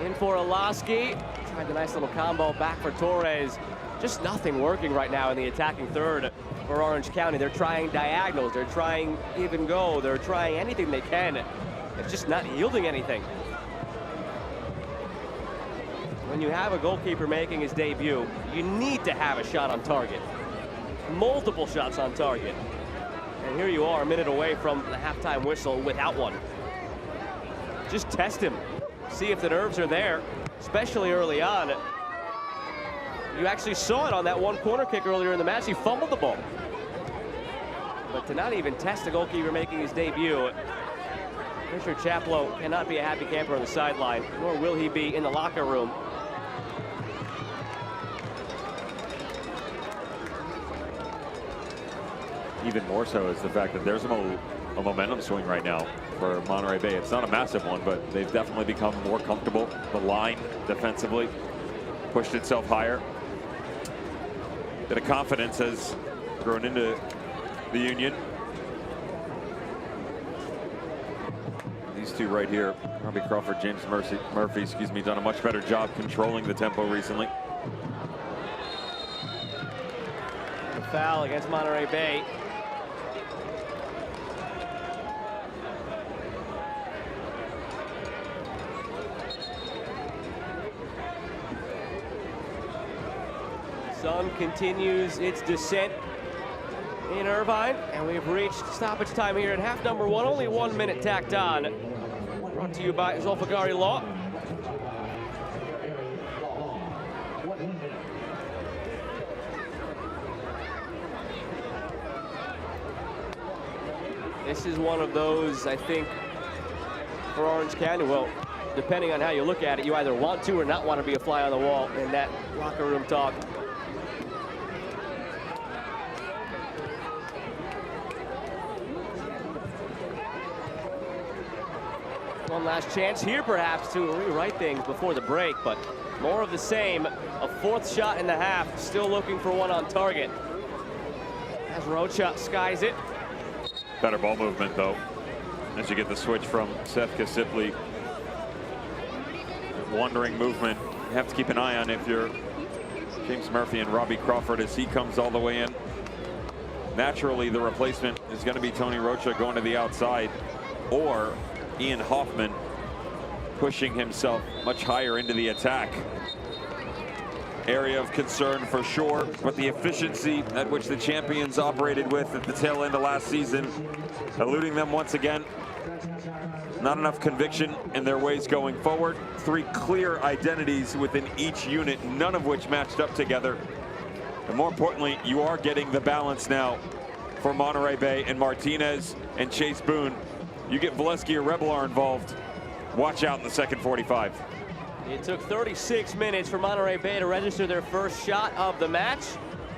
In for Olaski. Tried a nice little combo back for Torres. Just nothing working right now in the attacking third for Orange County. They're trying diagonals. They're trying even go. They're trying anything they can. It's just not yielding anything. When you have a goalkeeper making his debut, you need to have a shot on target. Multiple shots on target. And here you are, a minute away from the halftime whistle without one. Just test him. See if the nerves are there, especially early on. You actually saw it on that one corner kick earlier in the match. He fumbled the ball. But to not even test a goalkeeper making his debut, Richard Chaplow cannot be a happy camper on the sideline, nor will he be in the locker room. Even more so is the fact that there's a momentum swing right now for Monterey Bay. It's not a massive one, but they've definitely become more comfortable. The line defensively pushed itself higher. Bit of confidence has grown into the Union. These two right here, Robbie Crawford, James Murphy, done a much better job controlling the tempo recently. A foul against Monterey Bay. sun continues its descent in Irvine, and we've reached stoppage time here at half number 1. Only 1 minute tacked on. Brought to you by Zolfagari Law. This is one of those, I think, for Orange County, well, depending on how you look at it, you either want to or not want to be a fly on the wall in that locker room talk. One last chance here, perhaps, to rewrite things before the break, but more of the same. A 4th shot in the half, still looking for one on target. As Rocha skies it. Better ball movement, though, as you get the switch from Seth Kasipli. Wandering movement. You have to keep an eye on if you're James Murphy and Robbie Crawford as he comes all the way in. Naturally, the replacement is going to be Tony Rocha going to the outside, or Ian Hoffman pushing himself much higher into the attack. Area of concern for sure, but the efficiency at which the champions operated with at the tail end of last season, eluding them once again. Not enough conviction in their ways going forward. 3 clear identities within each unit, none of which matched up together. And more importantly, you are getting the balance now for Monterey Bay and Martinez and Chase Boone. You get Valesky or Rebelar involved, watch out in the second 45. It took 36 minutes for Monterey Bay to register their first shot of the match.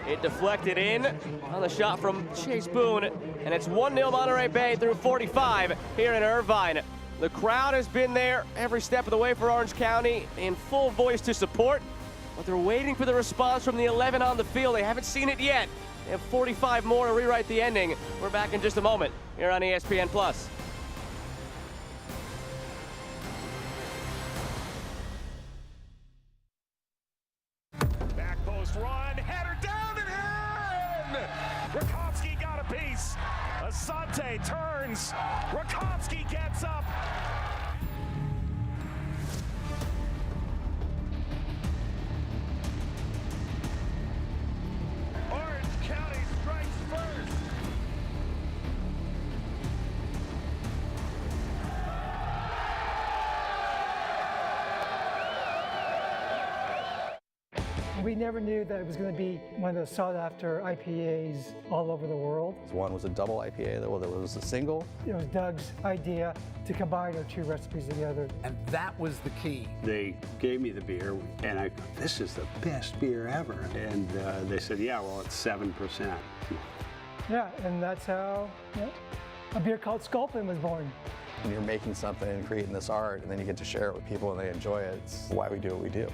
It deflected in on the shot from Chase Boone, and it's 1-0 Monterey Bay through 45 here in Irvine. The crowd has been there every step of the way for Orange County in full voice to support, but they're waiting for the response from the 11 on the field. They haven't seen it yet. They have 45 more to rewrite the ending. We're back in just a moment here on ESPN+. Back post run, header down and in! Rakowski got a piece. Asante turns. Rakowski gets up. Orange County strikes first. We never knew that it was going to be one of those sought-after IPAs all over the world. One was a double IPA, the other was a single. It was Doug's idea to combine our 2 recipes together. And that was the key. They gave me the beer, and I thought, this is the best beer ever. And they said, yeah, well, it's 7%. Yeah, and that's how a beer called Sculpin was born. When you're making something and creating this art, and then you get to share it with people and they enjoy it, it's why we do what we do.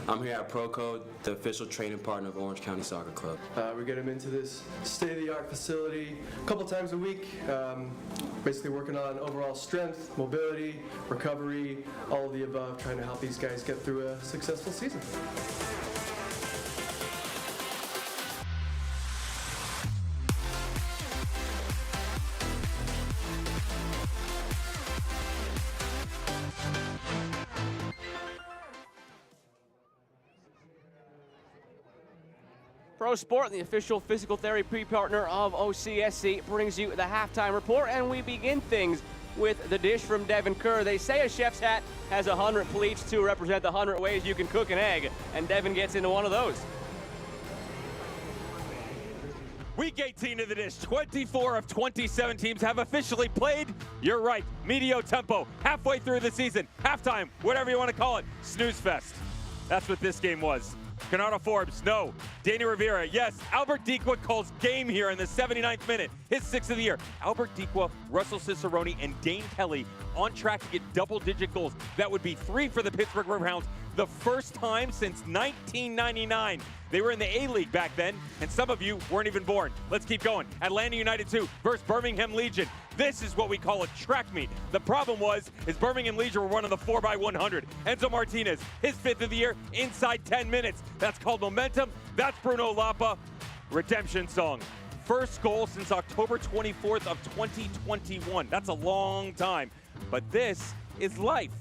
I'm here at Pro Code, the official training partner of Orange County Soccer Club. We get them into this state-of-the-art facility a couple times a week, basically working on overall strength, mobility, recovery, all of the above, trying to help these guys get through a successful season. Pro Sport, the official physical therapy partner of OCSC, brings you the halftime report, and we begin things with the dish from Devin Kerr. They say a chef's hat has 100 pleats to represent the 100 ways you can cook an egg, and Devin gets into one of those. Week 18 of the dish. 24 of 27 teams have officially played. You're right, medio tempo, halfway through the season, halftime, whatever you want to call it, snooze fest. That's what this game was. Canardo Forbes, no. Danny Rivera, yes. Albert Deekwood calls game here in the 79th minute. his 6th of the year. Albert Diqua, Russell Cicerone, and Dane Kelly on track to get double-digit goals. That would be 3 for the Pittsburgh Riverhounds, the first time since 1999. They were in the A-League back then, and some of you weren't even born. Let's keep going. Atlanta United 2 versus Birmingham Legion. This is what we call a track meet. The problem is Birmingham Legion were running the 4x100. Enzo Martinez, his 5th of the year, inside 10 minutes. That's called momentum. That's Bruno Lapa. Redemption song. First goal since October 24th of 2021. That's a long time. But this is life.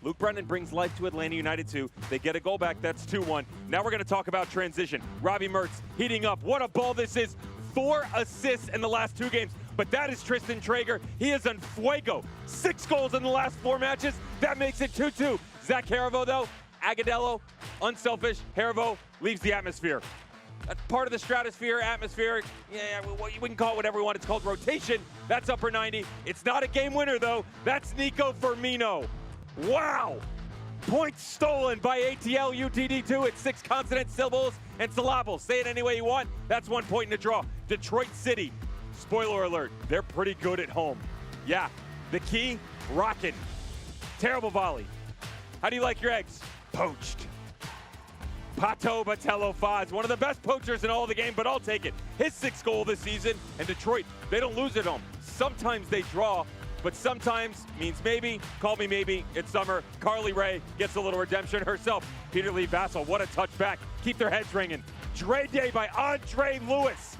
Luke Brennan brings life to Atlanta United 2. They get a goal back. That's 2-1. Now we're going to talk about transition. Robbie Mertz heating up. What a ball this is. 4 assists in the last 2 games. But that is Tristan Traeger. He is on fuego. 6 goals in the last 4 matches. That makes it 2-2. Zach Harivo, though, Agadello, unselfish. Harivo leaves the atmosphere. That's part of the stratosphere, atmosphere. Yeah, we can call it whatever we want. It's called rotation. That's upper 90. It's not a game winner, though. That's Nico Firmino. Wow. Points stolen by ATL UTD2 at 6 consonant syllables and syllables. Say it any way you want. That's 1 point in the draw. Detroit City. Spoiler alert, they're pretty good at home. Yeah, the key, rockin'. Terrible volley. How do you like your eggs? Poached. Pato Batello Faz, one of the best poachers in all of the game, but I'll take it. His 6th goal this season, and Detroit, they don't lose at home. Sometimes they draw, but sometimes means maybe. Call me maybe. It's summer. Carly Ray gets a little redemption herself. Peter Lee Vassell, what a touchback. Keep their heads ringing. Dre Day by Andre Lewis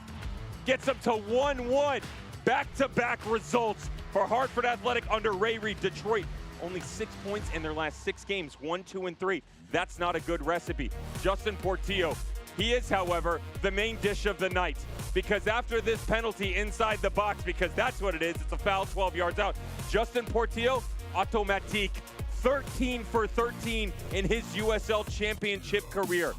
gets them to 1-1. Back-to-back results for Hartford Athletic under Ray Reid. Detroit, only 6 points in their last 6 games, 1, 2, and 3. That's not a good recipe. Justin Portillo, he is, however, the main dish of the night. Because after this penalty inside the box, because that's what it is, it's a foul 12 yards out. Justin Portillo, automatique, 13 for 13 in his USL Championship career.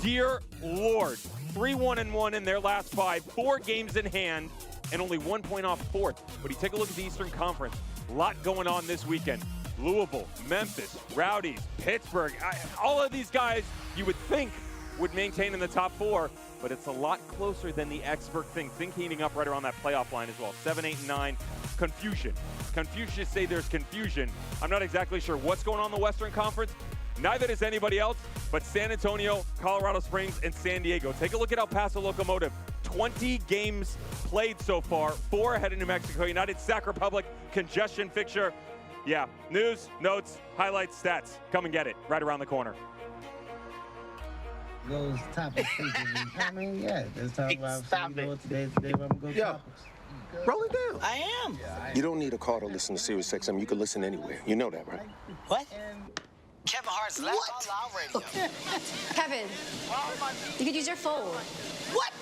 Dear Lord, 3-1-1 in their last 5, 4 games in hand, and only 1 point off 4th. But you take a look at the Eastern Conference, a lot going on this weekend. Louisville, Memphis, Rowdies, Pittsburgh, all of these guys you would think would maintain in the top 4, but it's a lot closer than the expert thing. Think heating up right around that playoff line as well. 7, 8, and 9. Confusion. Confucius say there's confusion. I'm not exactly sure what's going on in the Western Conference. Neither does anybody else, but San Antonio, Colorado Springs, and San Diego. Take a look at El Paso Locomotive. 20 games played so far, 4 ahead of New Mexico United. Sac Republic, congestion fixture. Yeah, news, notes, highlights, stats. Come and get it right around the corner. Those topics. I mean, yeah, let's talk about today we're going to go topics. Roll it down. I am. You don't need a car to listen to Sirius XM. You can listen anywhere. You know that, right? What? Kevin Hart's Laugh Out Loud Radio. Kevin, you could use your phone. What?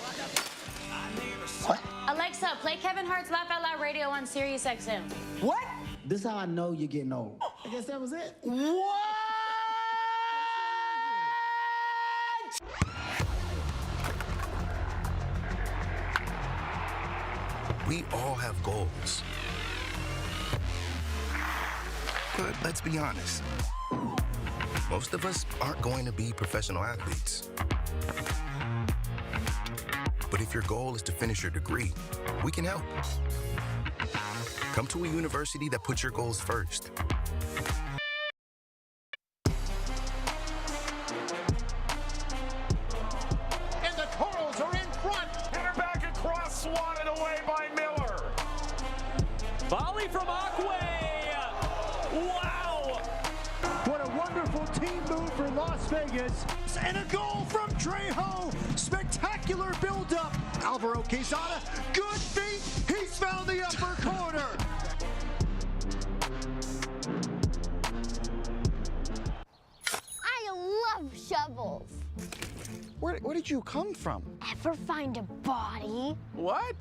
What? Alexa, play Kevin Hart's Laugh Out Loud Radio on Sirius XM. What? This is how I know you're getting old. I guess that was it. What? We all have goals. But let's be honest. Most of us aren't going to be professional athletes. But if your goal is to finish your degree, we can help. Come to a university that puts your goals first. And the Toros are in front. Header back across, swatted away by Miller. Volley from Aquay. Wow. What a wonderful team move for Las Vegas. And a goal from Trejo. Spectacular build-up. Alvaro Quezada, good feet. He's found the upper corner. I love shovels. Where did you come from? Ever find a body? What?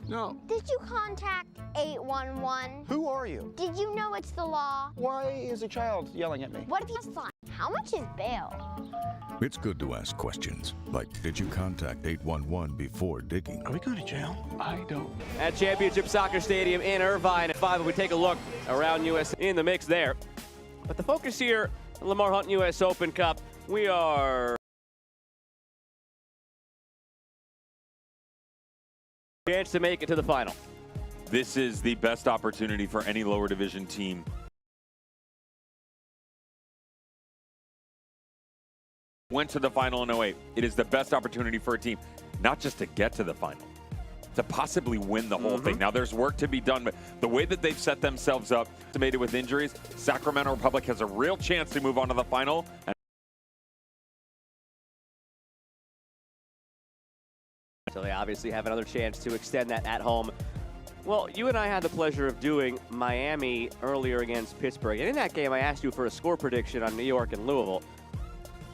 No. Did you contact 811? Who are you? Did you know it's the law? Why is a child yelling at me? What if he's fine? How much is bail? It's good to ask questions, like did you contact 811 before digging? Are we going to jail? I don't. At Championship Soccer Stadium in Irvine at 5, we take a look around US in the mix there. But the focus here, Lamar Hunt US Open Cup, we are Chance to make it to the final. This is the best opportunity for any lower division team. Went to the final in 08. It is the best opportunity for a team, not just to get to the final, to possibly win the whole thing. Now, there's work to be done, but the way that they've set themselves up, estimated with injuries, Sacramento Republic has a real chance to move on to the final. So they obviously have another chance to extend that at home. Well, you and I had the pleasure of doing Miami earlier against Pittsburgh. And in that game, I asked you for a score prediction on New York and Louisville.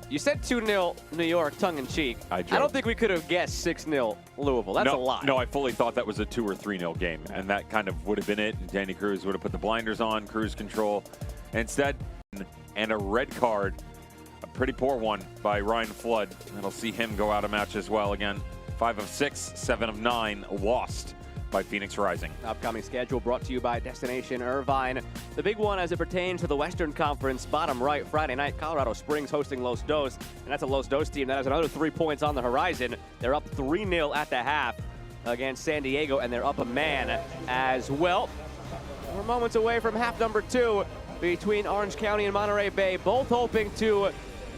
You said 2-0 New York, tongue-in-cheek. I don't think we could have guessed 6-0 Louisville. That's a lot. No, I fully thought that was a 2 or 3-0 game, and that kind of would have been it. And Danny Cruz would have put the blinders on, cruise control. Instead, and a red card, a pretty poor one by Ryan Flood. That'll see him go out of match as well. Again, 5 of 6, 7 of 9 lost by Phoenix Rising. Upcoming schedule brought to you by Destination Irvine. The big one as it pertains to the Western Conference, bottom right, Friday night, Colorado Springs hosting Los Dos, and that's a Los Dos team that has another 3 points on the horizon. They're up 3-0 at the half against San Diego, and they're up a man as well. We're moments away from half number 2 between Orange County and Monterey Bay, both hoping to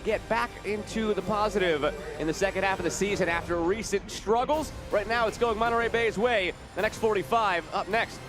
get back into the positive in the second half of the season after recent struggles. Right now, it's going Monterey Bay's way. The next 45 up next.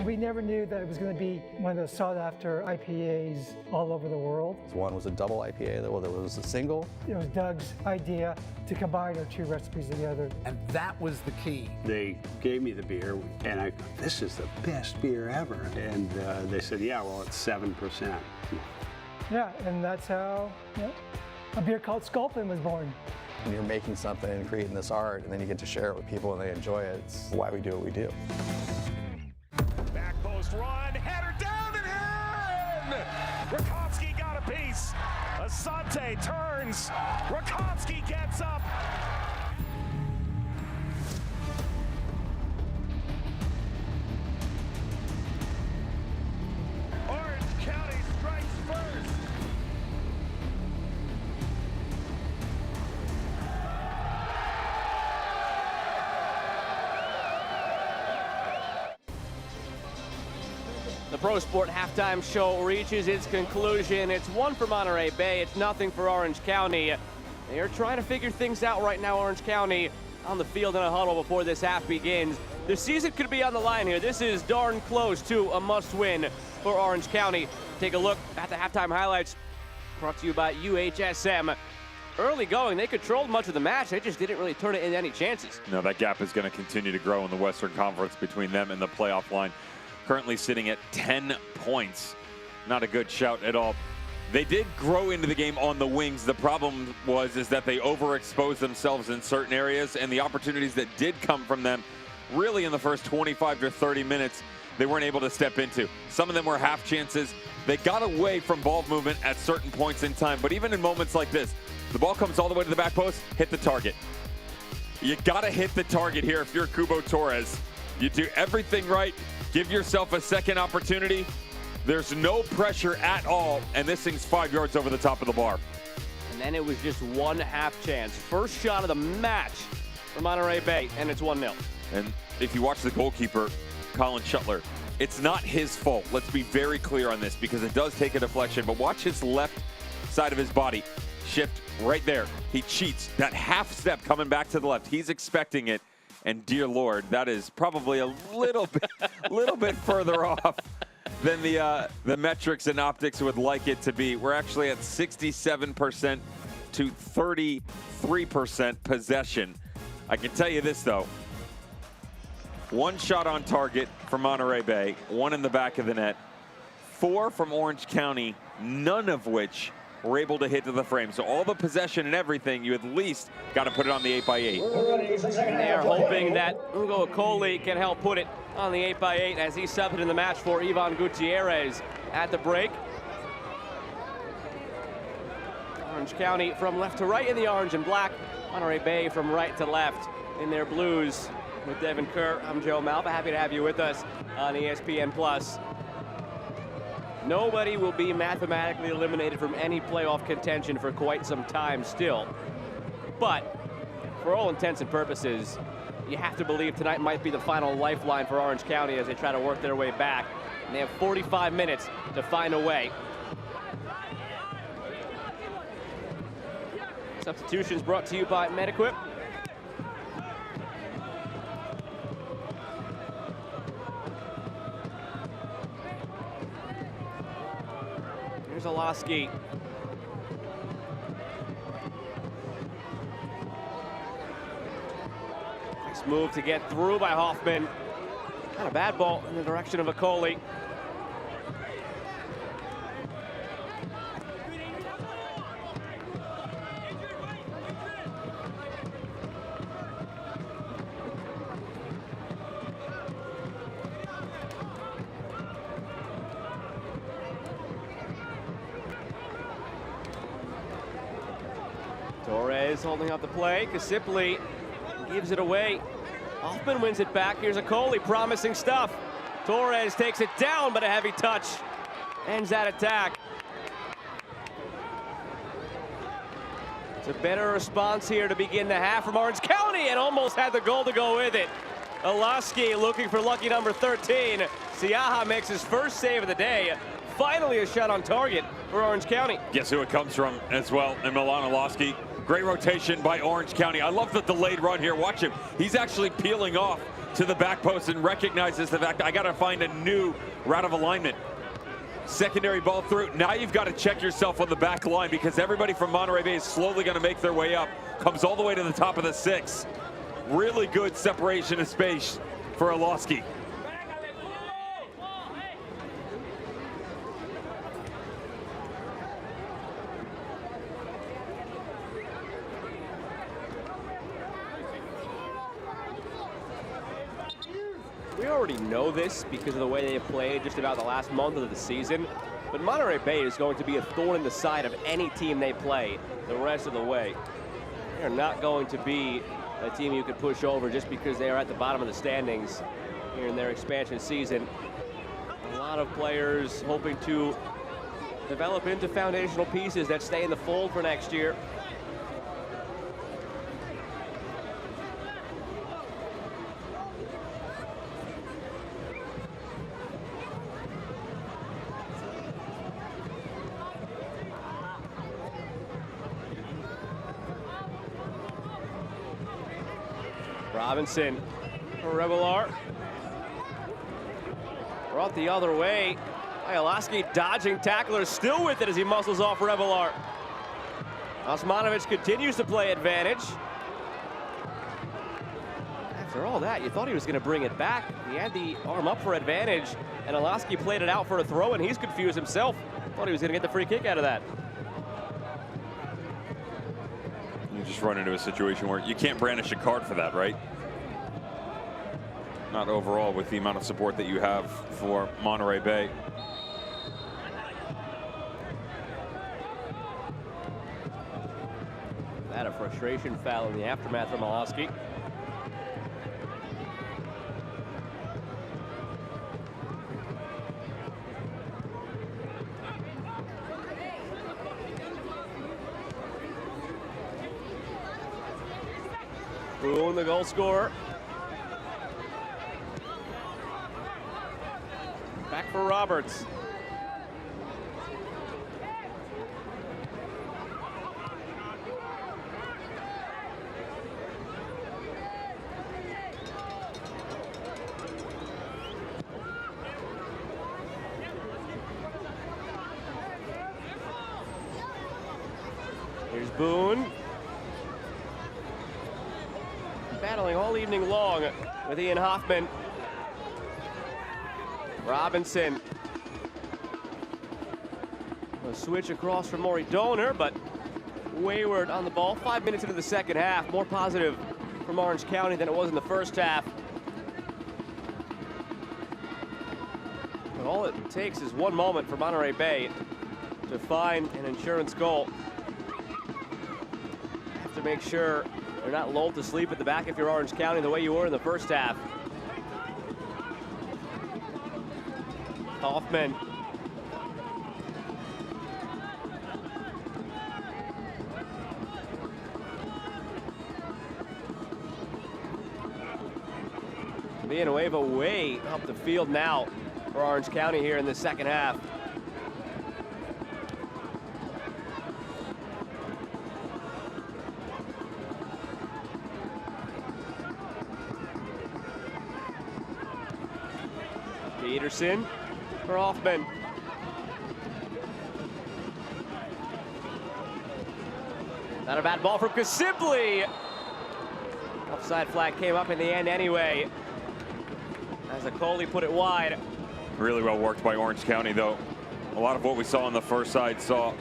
We never knew that it was going to be one of those sought-after IPAs all over the world. One was a double IPA, there was a single. It was Doug's idea to combine our 2 recipes together. And that was the key. They gave me the beer, and I go, this is the best beer ever. And they said, yeah, well, it's 7%. Yeah, and that's how a beer called Sculpin was born. When you're making something and creating this art, and then you get to share it with people and they enjoy it, it's why we do what we do. Back post run, header down and in! Rakowski got a piece. Asante turns. Rakowski gets up. Orange County strikes first. The Pro Sport halftime show reaches its conclusion. It's 1 for Monterey Bay. It's nothing for Orange County. They are trying to figure things out right now, Orange County, on the field in a huddle before this half begins. The season could be on the line here. This is darn close to a must-win for Orange County. Take a look at the halftime highlights brought to you by UHSM. Early going, they controlled much of the match. They just didn't really turn it into any chances. No, that gap is going to continue to grow in the Western Conference between them and the playoff line. Currently sitting at 10 points. Not a good shout at all. They did grow into the game on the wings. The problem is that they overexposed themselves in certain areas, and the opportunities that did come from them really in the first 25 to 30 minutes, they weren't able to step into. Some of them were half chances. They got away from ball movement at certain points in time, but even in moments like this, the ball comes all the way to the back post, hit the target. You gotta hit the target here if you're Cubo Torres. You do everything right, give yourself a second opportunity. There's no pressure at all, and this thing's 5 yards over the top of the bar. And then it was just one half chance. First shot of the match for Monterey Bay, and it's 1-0. And if you watch the goalkeeper, Colin Shuttler, it's not his fault. Let's be very clear on this because it does take a deflection, but watch his left side of his body. shift right there. He cheats. That half step coming back to the left. He's expecting it. And dear Lord, that is probably a little bit further off than the metrics and optics would like it to be. We're actually at 67% to 33% possession. I can tell you this, though. One shot on target from Monterey Bay, one in the back of the net. 4 from Orange County, none of which were able to hit to the frame. So all the possession and everything, you at least got to put it on the 8x8. And they are hoping that Hugo Coley can help put it on the 8x8 as he subbed in the match for Ivan Gutierrez at the break. Orange County from left to right in the orange and black. Monterey Bay from right to left in their blues. With Devin Kerr, I'm Joe Malva. Happy to have you with us on ESPN+. Nobody will be mathematically eliminated from any playoff contention for quite some time still. But for all intents and purposes, you have to believe tonight might be the final lifeline for Orange County as they try to work their way back. And they have 45 minutes to find a way. Substitutions brought to you by MedEquip. Here's Olaski. Nice move to get through by Hoffman. Not a bad ball in the direction of Akoli. Torres holding up the play. Kasipli gives it away. Hoffman wins it back. Here's Akoli, promising stuff. Torres takes it down, but a heavy touch ends that attack. It's a better response here to begin the half from Orange County, and almost had the goal to go with it. Olaski looking for lucky number 13. Siaha makes his first save of the day. Finally a shot on target for Orange County. Guess who it comes from as well, and Milan Olaski. Great rotation by Orange County. I love the delayed run here. Watch him. He's actually peeling off to the back post and recognizes the fact that I got to find a new route of alignment. Secondary ball through. Now you've got to check yourself on the back line because everybody from Monterey Bay is slowly going to make their way up. Comes all the way to the top of the 6. Really good separation of space for Olaski. We already know this because of the way they have played just about the last month of the season, but Monterey Bay is going to be a thorn in the side of any team they play the rest of the way. They're not going to be a team you can push over just because they are at the bottom of the standings here in their expansion season. A lot of players hoping to develop into foundational pieces that stay in the fold for next year. Robinson for Revelar. Brought the other way. Olaski dodging tacklers, still with it as he muscles off Revelar. Osmanovic continues to play advantage. After all that, you thought he was going to bring it back. He had the arm up for advantage, and Olaski played it out for a throw, and he's confused himself. Thought he was going to get the free kick out of that. You just run into a situation where you can't brandish a card for that, right? Not overall with the amount of support that you have for Monterey Bay. That a frustration foul in the aftermath from Olaski. Boone, the goal scorer. Back for Roberts. Boone. Battling all evening long with Ian Hoffman. Robinson. A switch across from Maury Donor, but wayward on the ball. 5 minutes into the second half. More positive from Orange County than it was in the first half. But all it takes is one moment for Monterey Bay to find an insurance goal. Have to make sure they're not lulled to sleep at the back if you're Orange County the way you were in the first half. Hoffman. Villanueva way up the field now for Orange County here in the second half. Peterson for Hoffman. Not a bad ball from Kasibli. Offside flag came up in the end anyway, as Okoli put it wide. Really well worked by Orange County, though. A lot of what we saw on the first side saw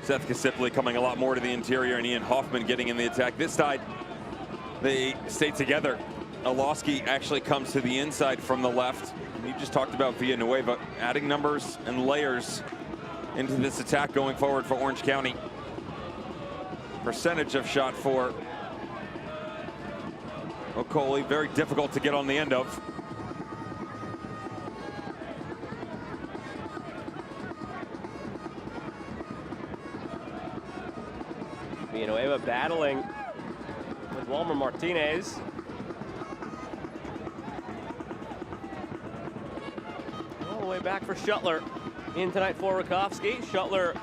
Seth Kasibli coming a lot more to the interior and Ian Hoffman getting in the attack. This side, they stay together. Olowski actually comes to the inside from the left. You just talked about Villanueva adding numbers and layers into this attack going forward for Orange County. Percentage of shot for Okoli, very difficult to get on the end of. Villanueva battling with Walmer Martinez. All the way back for Shuttler. In tonight for Rakowski. Shuttler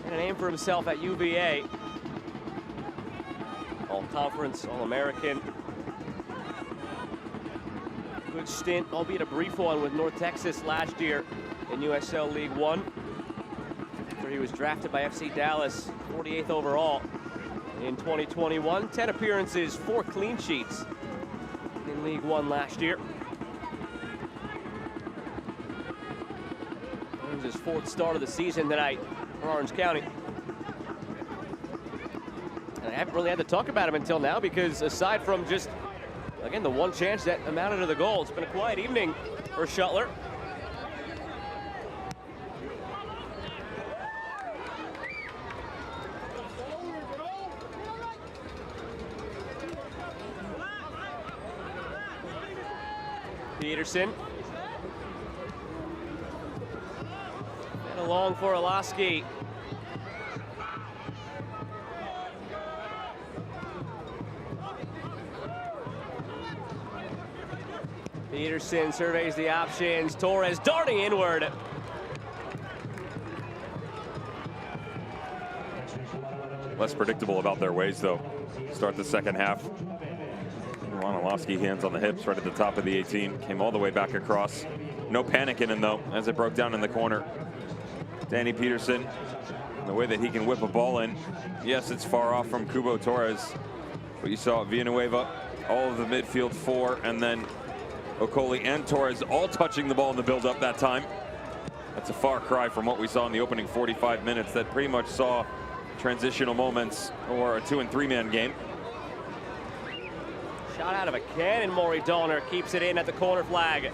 had an aim for himself at UVA. All-conference, All-American. Good stint, albeit a brief one, with North Texas last year in USL League One, where he was drafted by FC Dallas, 48th overall in 2021. 10 appearances, 4 clean sheets in League One last year. It was his 4th start of the season tonight for Orange County. And I haven't really had to talk about him until now, because aside from just, again, the one chance that amounted to the goal, it's been a quiet evening for Shuttler. Peterson. And along for Olowski. Peterson surveys the options. Torres darting inward. Less predictable about their ways, though. Start the second half. Olowski, hands on the hips, right at the top of the 18. Came all the way back across. No panic in him, though, as it broke down in the corner. Danny Peterson, the way that he can whip a ball in. Yes, it's far off from Kubo Torres, but you saw Villanueva, all of the midfield 4, and then Okoli and Torres all touching the ball in the build-up that time. That's a far cry from what we saw in the opening 45 minutes that pretty much saw transitional moments or a 2- and 3-man game. Shot out of a cannon, Maury Donor keeps it in at the corner flag.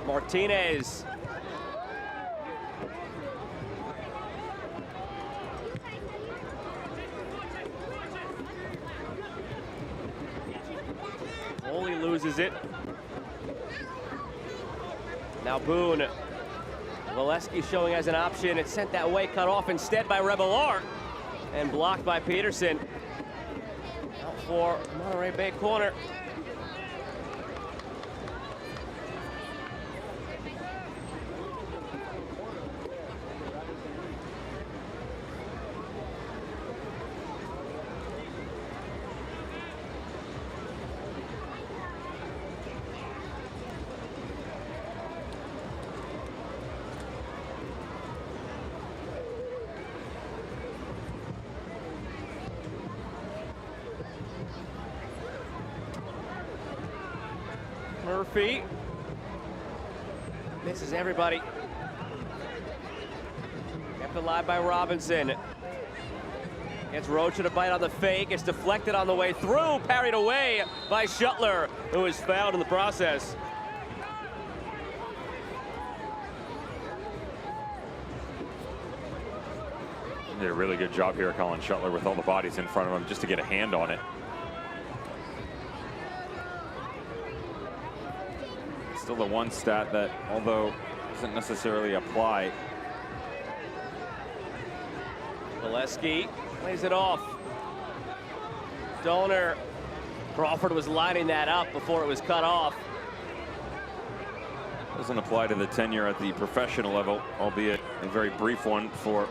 Martinez. Only loses it. Now Boone. Valesky showing as an option. It's sent that way, cut off instead by Revelar, and blocked by Peterson. Out for Monterey Bay corner. Murphy misses everybody. Kept alive by Robinson. Gets Rocha to bite on the fake. It's deflected on the way through. Parried away by Shuttler, who is fouled in the process. Did a really good job here, Colin Shuttler, with all the bodies in front of him just to get a hand on it. Still the one stat that, although doesn't necessarily apply. Gillespie plays it off. Donor. Crawford was lining that up before it was cut off. Doesn't apply to the tenure at the professional level, albeit a very brief one for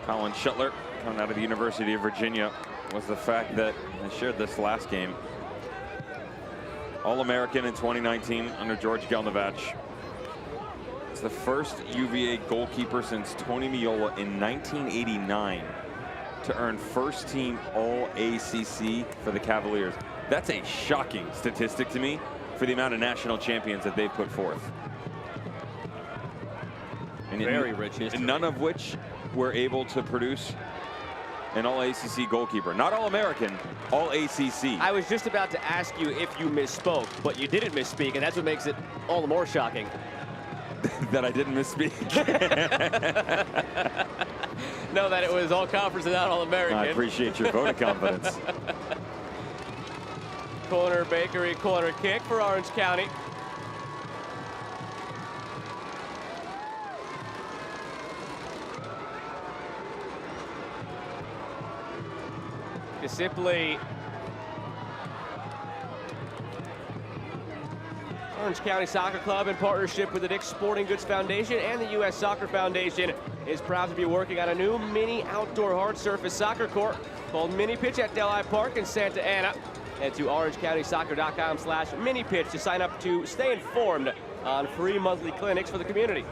Colin Shuttler, coming out of the University of Virginia, was the fact that I shared this last game. All-American in 2019 under George Gelnevach. It's the first UVA goalkeeper since Tony Miola in 1989 to earn first-team All-ACC for the Cavaliers. That's a shocking statistic to me for the amount of national champions that they've put forth. And very rich history. None of which were able to produce an All-ACC goalkeeper. Not All-American, All-ACC. I was just about to ask you if you misspoke, but you didn't misspeak, and that's what makes it all the more shocking. That I didn't misspeak. No, that it was all conference and not All-American. I appreciate your vote of confidence. Corner Bakery, corner kick for Orange County. Simply Orange County Soccer Club, in partnership with the Dick's Sporting Goods Foundation and the U.S. Soccer Foundation, is proud to be working on a new mini outdoor hard surface soccer court called Mini Pitch at Delhi Park in Santa Ana. Head to orangecountysoccer.com/mini pitch to sign up to stay informed on free monthly clinics for the community.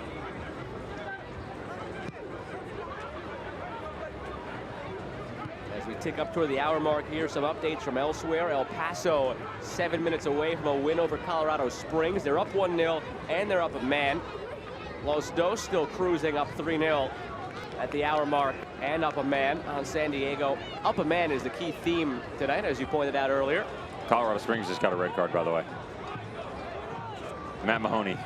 We tick up toward the hour mark here. Some updates from elsewhere. El Paso 7 minutes away from a win over Colorado Springs. They're up 1-0 and they're up a man. Los Dos still cruising up 3-0 at the hour mark and up a man on San Diego. Up a man is the key theme tonight, as you pointed out earlier. Colorado Springs just got a red card, by the way. Matt Mahoney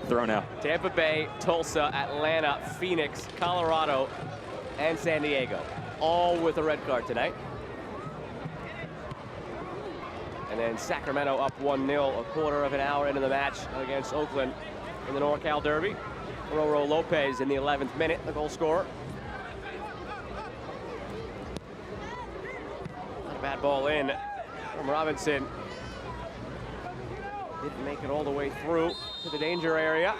thrown out. Tampa Bay, Tulsa, Atlanta, Phoenix, Colorado, and San Diego, all with a red card tonight. And then Sacramento up 1-0 a quarter of an hour into the match against Oakland in the NorCal Derby. Roro Lopez in the 11th minute, the goal scorer. Not a bad ball in from Robinson. Didn't make it all the way through to the danger area.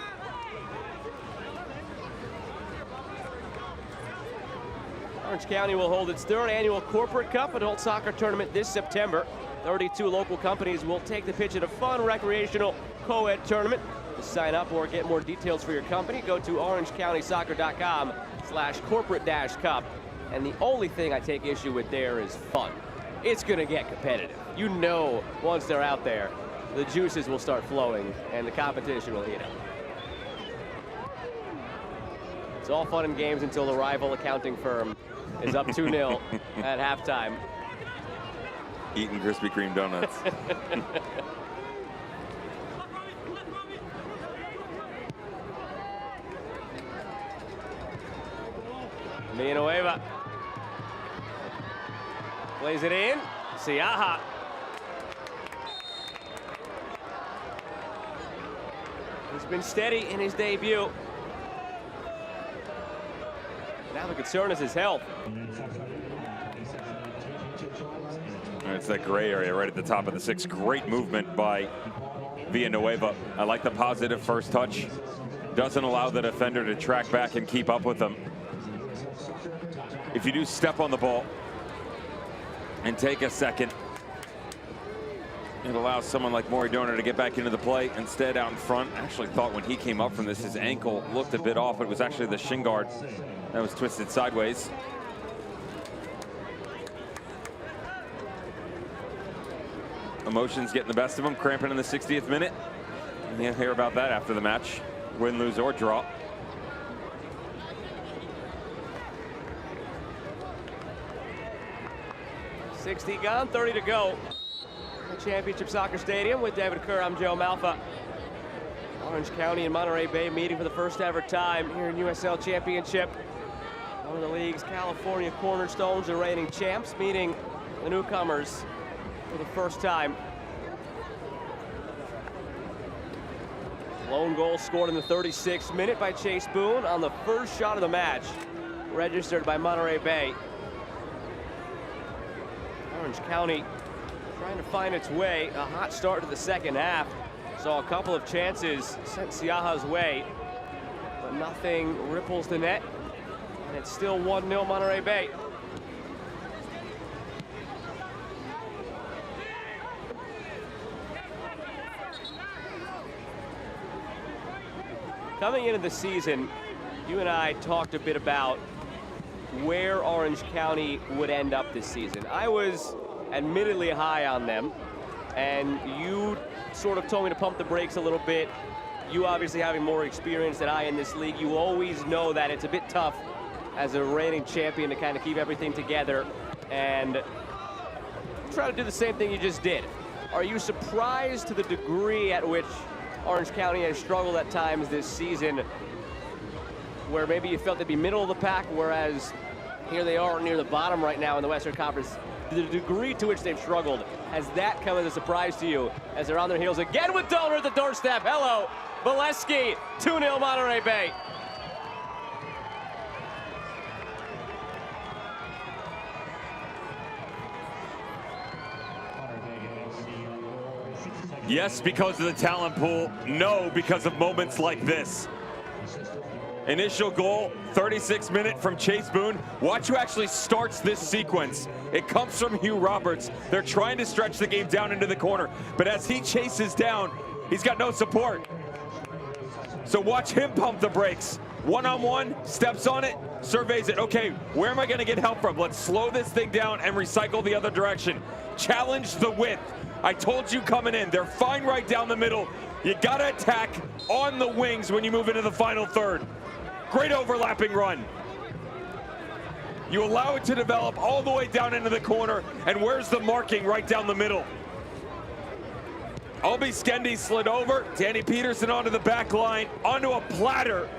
Orange County will hold its third annual Corporate Cup Adult Soccer Tournament this September. 32 local companies will take the pitch at a fun, recreational, co-ed tournament. To sign up or get more details for your company, go to orangecountysoccer.com/corporate-cup. And the only thing I take issue with there is fun. It's going to get competitive. You know, once they're out there, the juices will start flowing and the competition will heat up. It's all fun and games until the rival accounting firm is up 2-0 at halftime. Eating Krispy Kreme donuts. Villanueva plays it in. Siaha. He's been steady in his debut. Now the concern is his health. It's that gray area right at the top of the six. Great movement by Villanueva. I like the positive first touch. Doesn't allow the defender to track back and keep up with them. If you do step on the ball and take a second, it allows someone like Maury Donor to get back into the play. Instead, out in front, I actually thought when he came up from this, his ankle looked a bit off. It was actually the shin guard that was twisted sideways. Emotions getting the best of them, cramping in the 60th minute. And you'll hear about that after the match. Win, lose, or draw. .60 gone, 30 to go. The Championship Soccer Stadium with David Kerr. I'm Joe Malfa. Orange County and Monterey Bay meeting for the first ever time here in USL Championship. One of the league's California cornerstones, the reigning champs, meeting the newcomers for the first time. Lone goal scored in the 36th minute by Chase Boone on the first shot of the match, registered by Monterey Bay. Orange County trying to find its way. A hot start to the second half. Saw a couple of chances sent Siaha's way, but nothing ripples the net. And it's still 1-0 Monterey Bay. Coming into the season, you and I talked a bit about where Orange County would end up this season. I was admittedly high on them, and you sort of told me to pump the brakes a little bit. You obviously having more experience than I in this league, you always know that it's a bit tough as a reigning champion to kind of keep everything together and try to do the same thing you just did. Are you surprised to the degree at which Orange County has struggled at times this season, where maybe you felt they'd be middle of the pack, whereas here they are near the bottom right now in the Western Conference? The degree to which they've struggled, has that come as a surprise to you as they're on their heels again with Dollar at the doorstep? Hello, Valesky, 2-0 Monterey Bay. Yes, because of the talent pool. No, because of moments like this. Initial goal, 36th minute from Chase Boone. Watch who actually starts this sequence. It comes from Hugh Roberts. They're trying to stretch the game down into the corner, but as he chases down, he's got no support. So watch him pump the brakes. One-on-one, steps on it, surveys it. Okay, where am I gonna get help from? Let's slow this thing down and recycle the other direction. Challenge the width. I told you coming in, they're fine right down the middle. You gotta attack on the wings when you move into the final third. Great overlapping run. You allow it to develop all the way down into the corner, and where's the marking? Right down the middle. Albi Skendi slid over, Danny Peterson onto the back line, onto a platter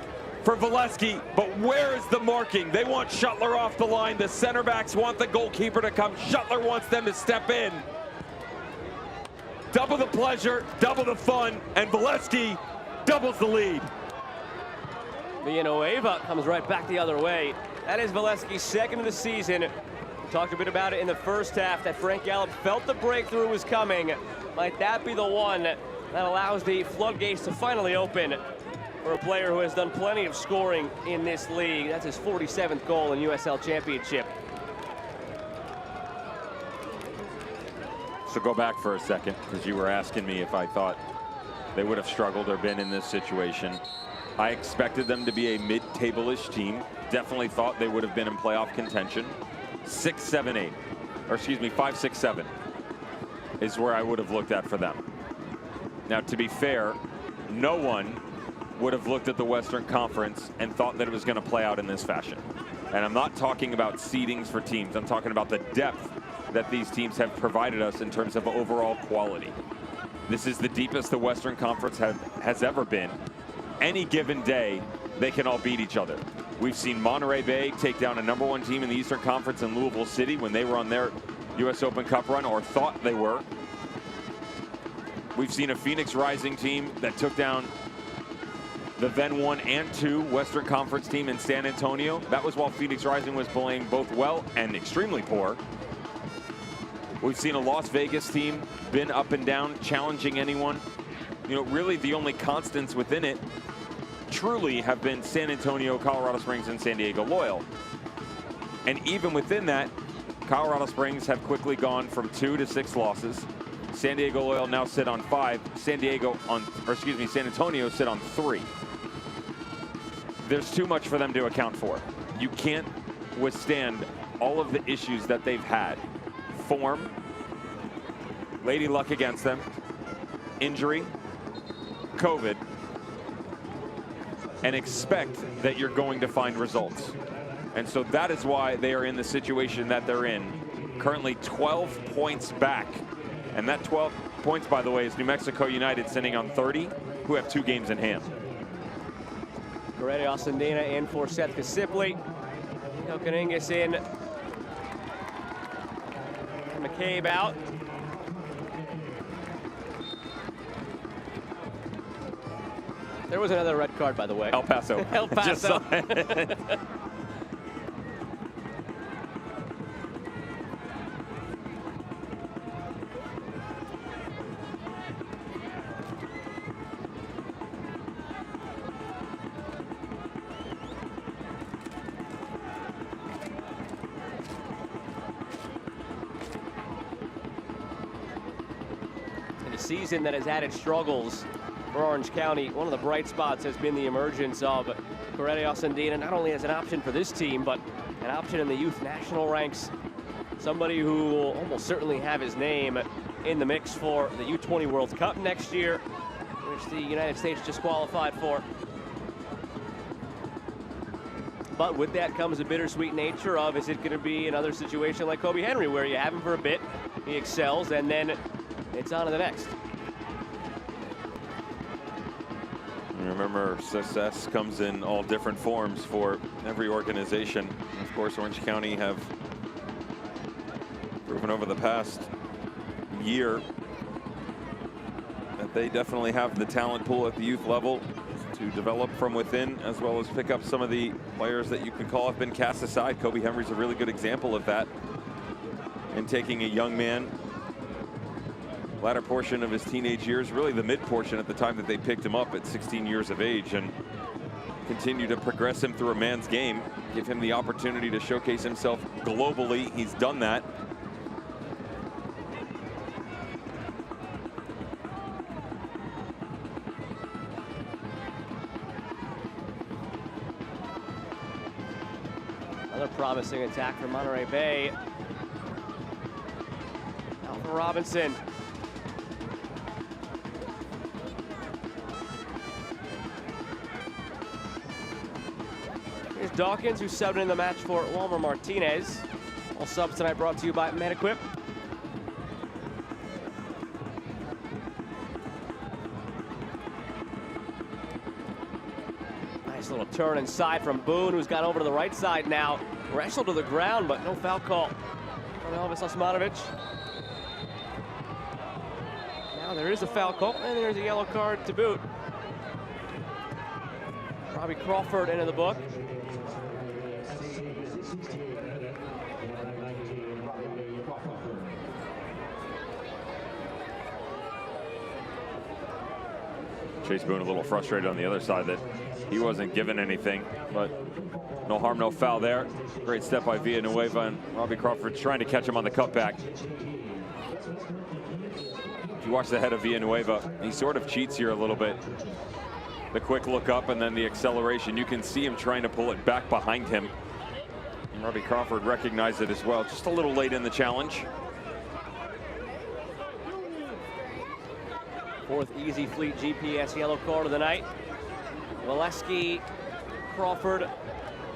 for Valesky, but where is the marking? They want Shuttler off the line. The center backs want the goalkeeper to come. Shuttler wants them to step in. Double the pleasure, double the fun, and Valesky doubles the lead. Villanueva comes right back the other way. That is Valesky's second of the season. We talked a bit about it in the first half, that Frank Gallup felt the breakthrough was coming. Might that be the one that allows the floodgates to finally open for a player who has done plenty of scoring in this league? That's his 47th goal in USL Championship. So go back for a second, because you were asking me if I thought they would have struggled or been in this situation. I expected them to be a mid-table-ish team. Definitely thought they would have been in playoff contention. 6, 7, 8, or excuse me, 5, 6, 7 is where I would have looked at for them. Now, to be fair, no one would have looked at the Western Conference and thought that it was going to play out in this fashion. And I'm not talking about seedings for teams. I'm talking about the depth that these teams have provided us in terms of overall quality. This is the deepest the Western Conference has ever been. Any given day, they can all beat each other. We've seen Monterey Bay take down a #1 team in the Eastern Conference in Louisville City when they were on their US Open Cup run, or thought they were. We've seen a Phoenix Rising team that took down the then 1 and 2 Western Conference team in San Antonio. That was while Phoenix Rising was playing both well and extremely poor. We've seen a Las Vegas team been up and down, challenging anyone. You know, really the only constants within it truly have been San Antonio, Colorado Springs, and San Diego Loyal. And even within that, Colorado Springs have quickly gone from 2 to 6 losses. San Diego Loyal now sit on 5. San Antonio sit on 3. There's too much for them to account for. You can't withstand all of the issues that they've had. Form, Lady luck against them. Injury, COVID, and expect that you're going to find results. And so that is why they are in the situation that they're in. Currently 12 points back. And that 12 points, by the way, is New Mexico United sitting on 30, who have 2 games in hand. Corretti Osandina in for Seth Kasipli. Kokaningas in. McCabe out. There was another red card, by the way. El Paso. El Paso. In a season that has had its struggles for Orange County, one of the bright spots has been the emergence of Corretti Osandina, not only as an option for this team, but an option in the youth national ranks. Somebody who will almost certainly have his name in the mix for the U20 World Cup next year, which the United States just qualified for. But with that comes a bittersweet nature of, is it going to be another situation like Kobe Henry, where you have him for a bit, he excels, and then it's on to the next. Remember, success comes in all different forms for every organization. Of course, Orange County have proven over the past year that they definitely have the talent pool at the youth level to develop from within, as well as pick up some of the players that you can call have been cast aside. Kobe Henry's a really good example of that, and taking a young man, latter portion of his teenage years, really the mid portion at the time that they picked him up at 16 years of age, and continue to progress him through a man's game, give him the opportunity to showcase himself globally. He's done that. Another promising attack from Monterey Bay. Alpha Robinson. Here's Dawkins, who's subbed in the match for Walmer Martinez. All subs tonight brought to you by MedEquip. Nice little turn inside from Boone, who's got over to the right side now. Wrestled to the ground, but no foul call from Elvis Osmanovic. Now there is a foul call, and there's a yellow card to boot. Robbie Crawford into the book. Chase Boone a little frustrated on the other side that he wasn't given anything, but no harm, no foul there. Great step by Villanueva, and Robbie Crawford's trying to catch him on the cutback. If you watch the head of Villanueva, he sort of cheats here a little bit. The quick look up and then the acceleration. You can see him trying to pull it back behind him. And Robbie Crawford recognized it as well. Just a little late in the challenge. Fourth Easy Fleet GPS yellow card of the night. Valesky, Crawford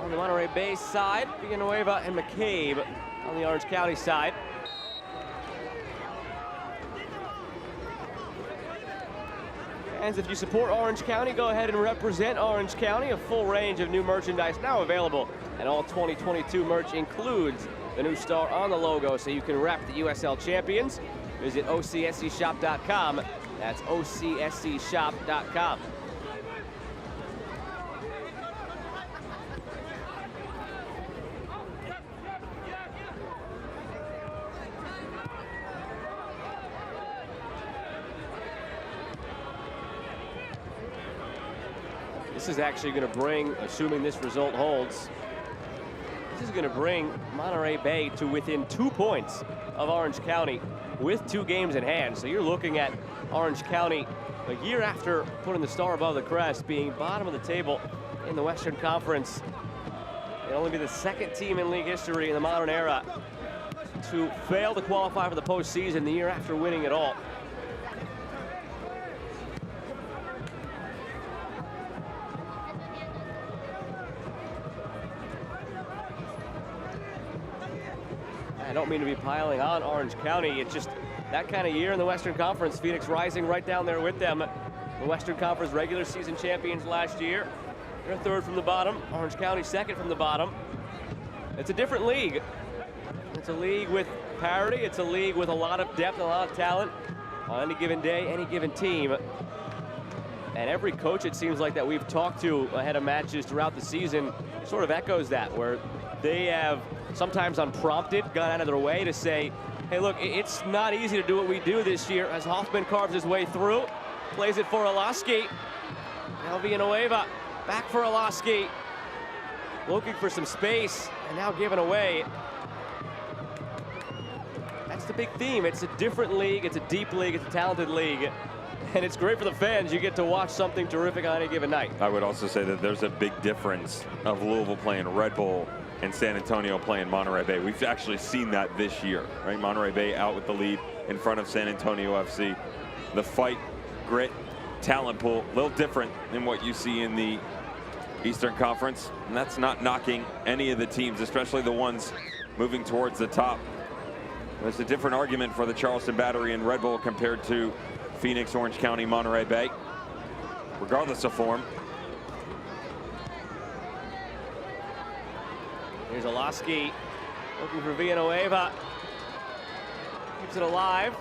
on the Monterey Bay side. Villanueva and McCabe on the Orange County side. And if you support Orange County, go ahead and represent Orange County. A full range of new merchandise now available, and all 2022 merch includes the new star on the logo, so you can rep the USL champions. Visit OCSCshop.com. That's OCSCshop.com. This is actually going to bring, assuming this result holds, this is going to bring Monterey Bay to within 2 points of Orange County with 2 games in hand. So you're looking at Orange County a year after putting the star above the crest, being bottom of the table in the Western Conference. It'll only be the 2nd team in league history in the modern era Phoenix, who failed to qualify for the postseason the year after winning it all. I don't mean to be piling on Orange County. It's just that kind of year in the Western Conference. Phoenix rising right down there with them. The Western Conference regular season champions last year. They're third from the bottom. Orange County second from the bottom. It's a different league. It's a league with parity. It's a league with a lot of depth, a lot of talent on any given day, any given team. And every coach, it seems like, that we've talked to ahead of matches throughout the season sort of echoes that, where they have sometimes unprompted gone out of their way to say, hey, look, it's not easy to do what we do this year, as Hoffman carves his way through, plays it for Olaski. Now Villanueva back for Olaski, looking for some space, and now given away. That's the big theme. It's a different league, it's a deep league, it's a talented league, and it's great for the fans. You get to watch something terrific on any given night. I would also say that there's a big difference of Louisville playing Red Bull and San Antonio playing Monterey Bay. We've actually seen that this year, right? Monterey Bay out with the lead in front of San Antonio FC. The fight, grit, talent pool, a little different than what you see in the Eastern Conference. And that's not knocking any of the teams, especially the ones moving towards the top. There's a different argument for the Charleston Battery and Red Bull compared to Phoenix, Orange County, Monterey Bay, regardless of form. Here's Olaski looking for Villanueva. Keeps it alive.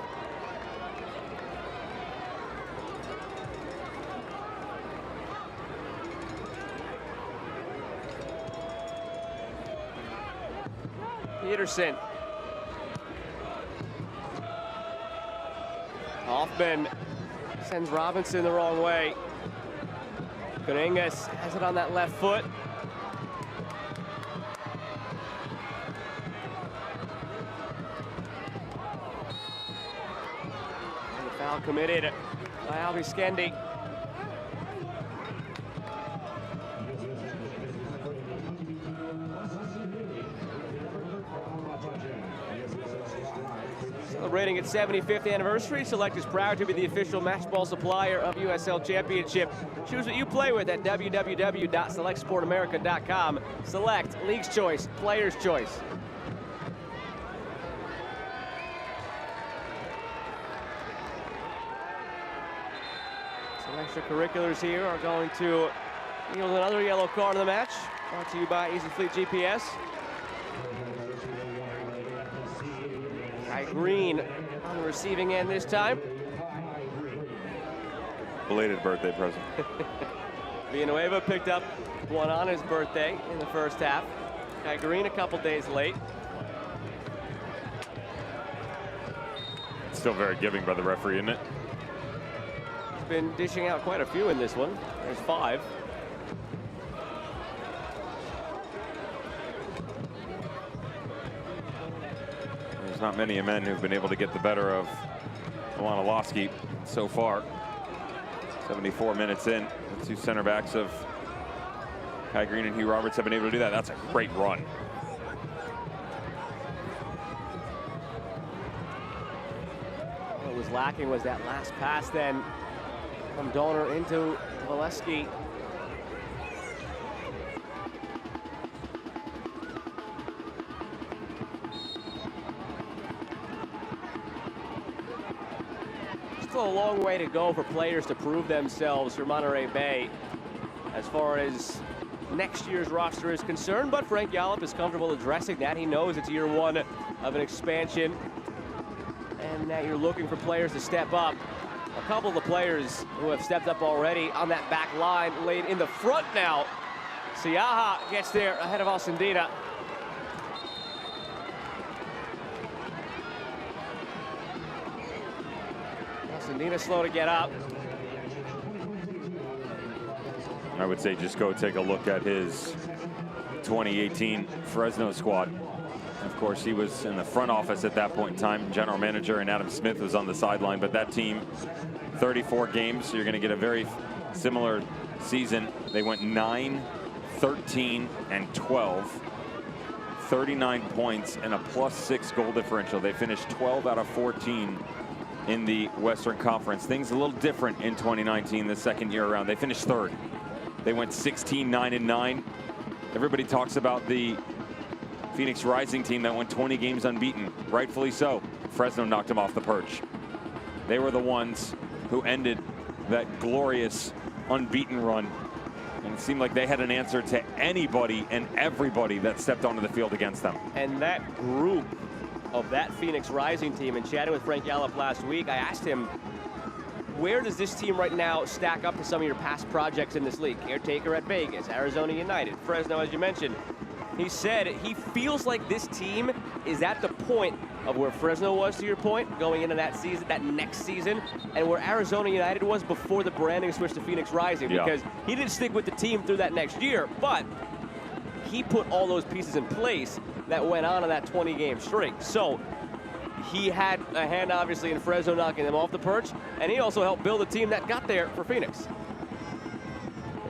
Peterson. Hoffman sends Robinson the wrong way. Dominguez has it on that left foot. And the foul committed by Albi Skendi. Celebrating its 75th anniversary, Select is proud to be the official match ball supplier of USL Championship. Choose what you play with at www.selectsportamerica.com. Select, League's Choice, Player's Choice. Some extracurriculars here are going to yield another yellow card in the match. Brought to you by Easy Fleet GPS. Green on the receiving end this time. Belated birthday present. Villanueva picked up one on his birthday in the first half. Kai Green a couple days late. Still very giving by the referee, isn't it? He's been dishing out quite a few in this one. There's 5. There's not many men who've been able to get the better of Olaski so far. 74 minutes in, the two center backs of Kai Green and Hugh Roberts have been able to do that. That's a great run. What was lacking was that last pass then from Donor into Valesky. Still a long way to go for players to prove themselves for Monterey Bay as far as next year's roster is concerned, but Frank Yallop is comfortable addressing that. He knows it's year 1 of an expansion and that you're looking for players to step up. A couple of the players who have stepped up already on that back line laid in the front now. Siaha gets there ahead of Alcindina. Alcindina slow to get up. I would say just go take a look at his 2018 Fresno squad. Of course, he was in the front office at that point in time. General manager and Adam Smith was on the sideline, but that team, 34 games, so you're going to get a very similar season. They went 9, 13, and 12. 39 points and a +6 goal differential. They finished 12 out of 14 in the Western Conference. Things a little different in 2019, the second year around. They finished third. They went 16-9-9. Everybody talks about the Phoenix Rising team that went 20 games unbeaten. Rightfully so. Fresno knocked them off the perch. They were the ones who ended that glorious unbeaten run. And it seemed like they had an answer to anybody and everybody that stepped onto the field against them. And that group of that Phoenix Rising team, and chatting with Frank Yallop last week, I asked him, where does this team right now stack up to some of your past projects in this league? Caretaker at Vegas, Arizona United, Fresno, as you mentioned. He said he feels like this team is at the point of where Fresno was, to your point, going into that season, that next season, and where Arizona United was before the branding switch to Phoenix Rising, because he didn't stick with the team through that next year, but he put all those pieces in place that went on in that 20-game streak. So he had a hand, obviously, in Fresno knocking them off the perch, and he also helped build a team that got there for Phoenix.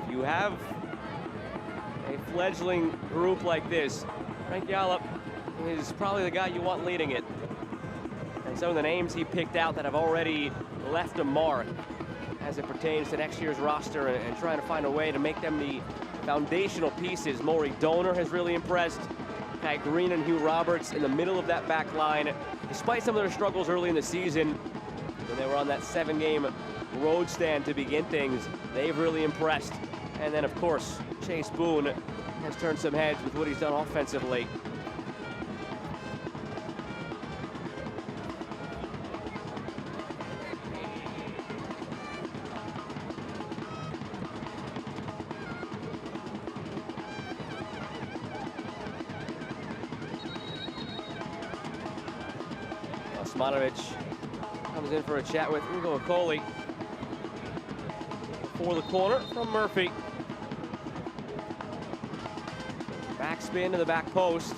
If you have a fledgling group like this, Frank Yallop is probably the guy you want leading it. And some of the names he picked out that have already left a mark as it pertains to next year's roster and trying to find a way to make them the foundational pieces. Maury Donor has really impressed. Kai Green and Hugh Roberts in the middle of that back line. Despite some of their struggles early in the season, when they were on that 7-game road stand to begin things, they've really impressed. And then, of course, Chase Boone has turned some heads with what he's done offensively. Osmanovic comes in for a chat with Ugo Okoli for the corner from Murphy. Backspin to the back post.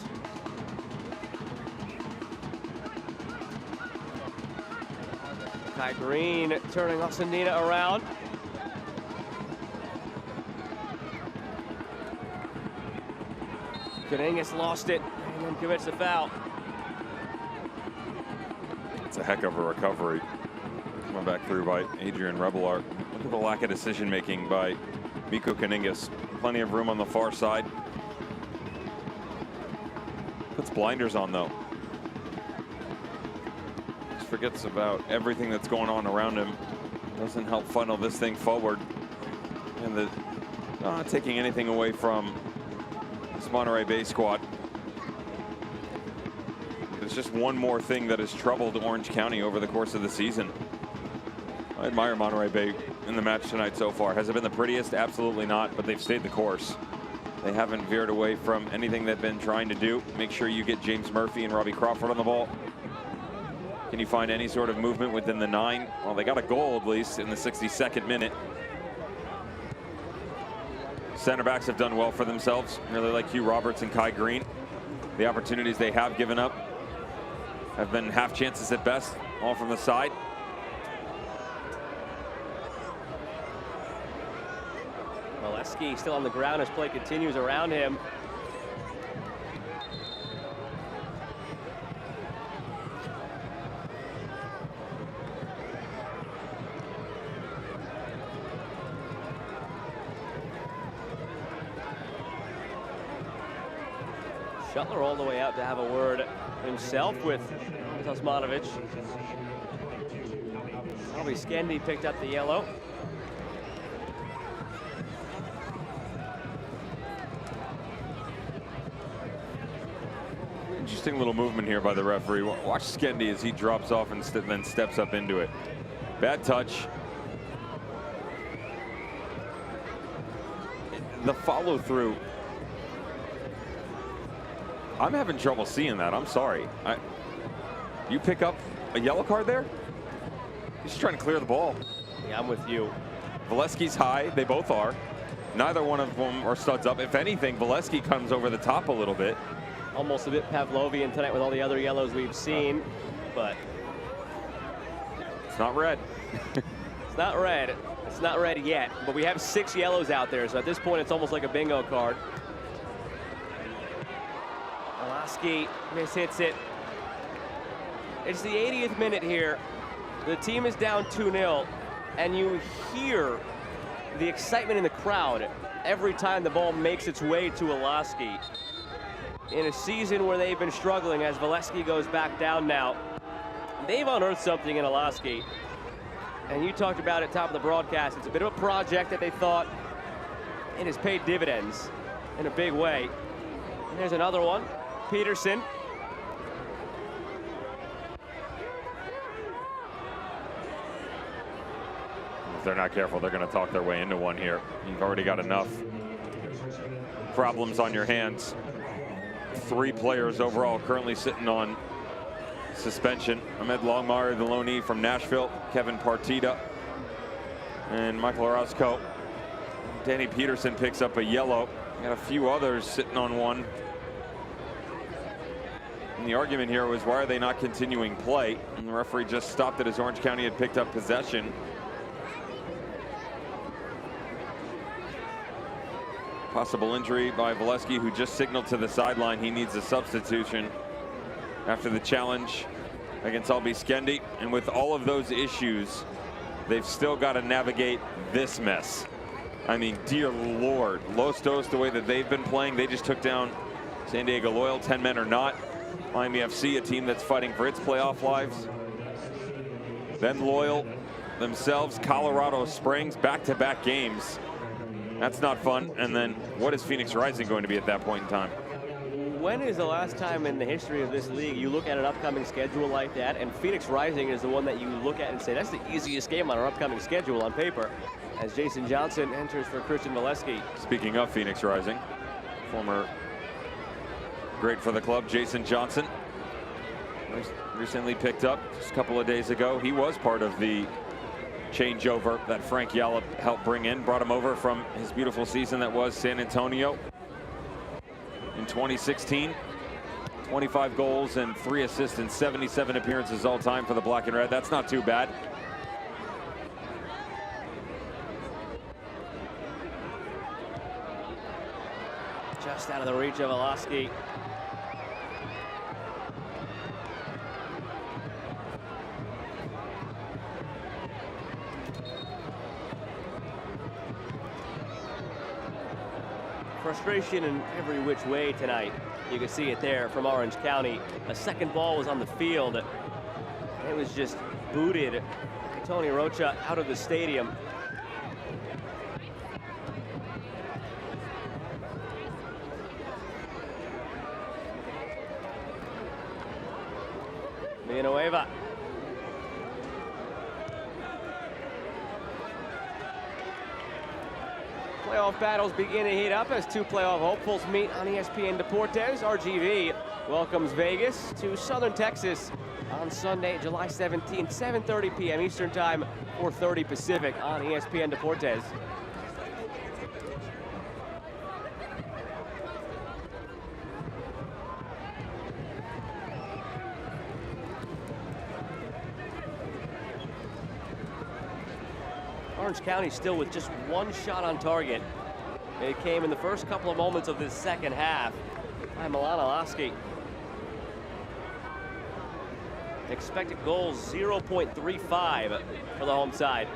Kai Green turning Osandina around. Kanengas lost it and then commits the foul. It's a heck of a recovery. Coming back through by Adrian Rebelart. Look at the lack of decision making by Mikko Kanengas. Plenty of room on the far side. Puts blinders on though. Just forgets about everything that's going on around him. Doesn't help funnel this thing forward. And not taking anything away from this Monterey Bay squad. It's just one more thing that has troubled Orange County over the course of the season. I admire Monterey Bay in the match tonight so far. Has it been the prettiest? Absolutely not, but they've stayed the course. They haven't veered away from anything they've been trying to do. Make sure you get James Murphy and Robbie Crawford on the ball. Can you find any sort of movement within the 9? Well, they got a goal at least in the 62nd minute. Center backs have done well for themselves. Really like Hugh Roberts and Kai Green. The opportunities they have given up have been half chances at best, all from the side. Molesky still on the ground as play continues around him. Shuttler all the way out to have a word himself with Osmanovic. Probably Skendi picked up the yellow. Interesting little movement here by the referee. Watch Skendi as he drops off and then steps up into it. Bad touch. The follow through. I'm having trouble seeing that. I'm sorry. You pick up a yellow card there? He's just trying to clear the ball. Yeah, I'm with you. Valesky's high. They both are. Neither one of them are studs up. If anything, Valesky comes over the top a little bit. Almost a bit Pavlovian tonight with all the other yellows we've seen, but it's not red. It's not red. It's not red yet, but we have 6 yellows out there, so at this point it's almost like a bingo card. Valesky mishits it. It's the 80th minute here. The team is down 2-0, and you hear the excitement in the crowd every time the ball makes its way to Valesky. In a season where they've been struggling as Valesky goes back down now, they've unearthed something in Valesky. And you talked about it top of the broadcast. It's a bit of a project that they thought, and has paid dividends in a big way. And there's another one, Peterson. If they're not careful, they're going to talk their way into one here. You've already got enough problems on your hands. 3 players overall currently sitting on suspension. Ahmed Longmire, the loanee from Nashville, Kevin Partida, and Michael Orozco. Danny Peterson picks up a yellow. Got a few others sitting on one. And the argument here was, why are they not continuing play? And the referee just stopped it as Orange County had picked up possession. Possible injury by Valesky, who just signaled to the sideline he needs a substitution after the challenge against Albiskendi. And with all of those issues, they've still got to navigate this mess. I mean, dear Lord, Los Dos, the way that they've been playing, they just took down San Diego Loyal, 10 men or not. Miami FC, a team that's fighting for its playoff lives. Then Loyal themselves, Colorado Springs, back-to-back games. That's not fun. And then what is Phoenix Rising going to be at that point in time? When is the last time in the history of this league you look at an upcoming schedule like that, and Phoenix Rising is the one that you look at and say, that's the easiest game on our upcoming schedule on paper, as Jason Johnson enters for Christian Valesky. Speaking of Phoenix Rising, former great for the club, Jason Johnson, recently picked up just a couple of days ago. He was part of the changeover that Frank Yallop helped bring in, brought him over from his beautiful season that was San Antonio in 2016. 25 goals and 3 assists and 77 appearances all time for the Black and Red. That's not too bad. Just out of the reach of Valesky. Frustration in every which way tonight. You can see it there from Orange County. A second ball was on the field. It was just booted Tony Rocha out of the stadium. Villanueva. Playoff battles begin to heat up as 2 playoff hopefuls meet on ESPN Deportes. RGV welcomes Vegas to Southern Texas on Sunday, July 17th, 7:30 p.m. Eastern Time, 4:30 Pacific on ESPN Deportes. Orange County still with just 1 shot on target. It came in the first couple of moments of this second half by Milan Valesky. Expected goals 0.35 for the home side.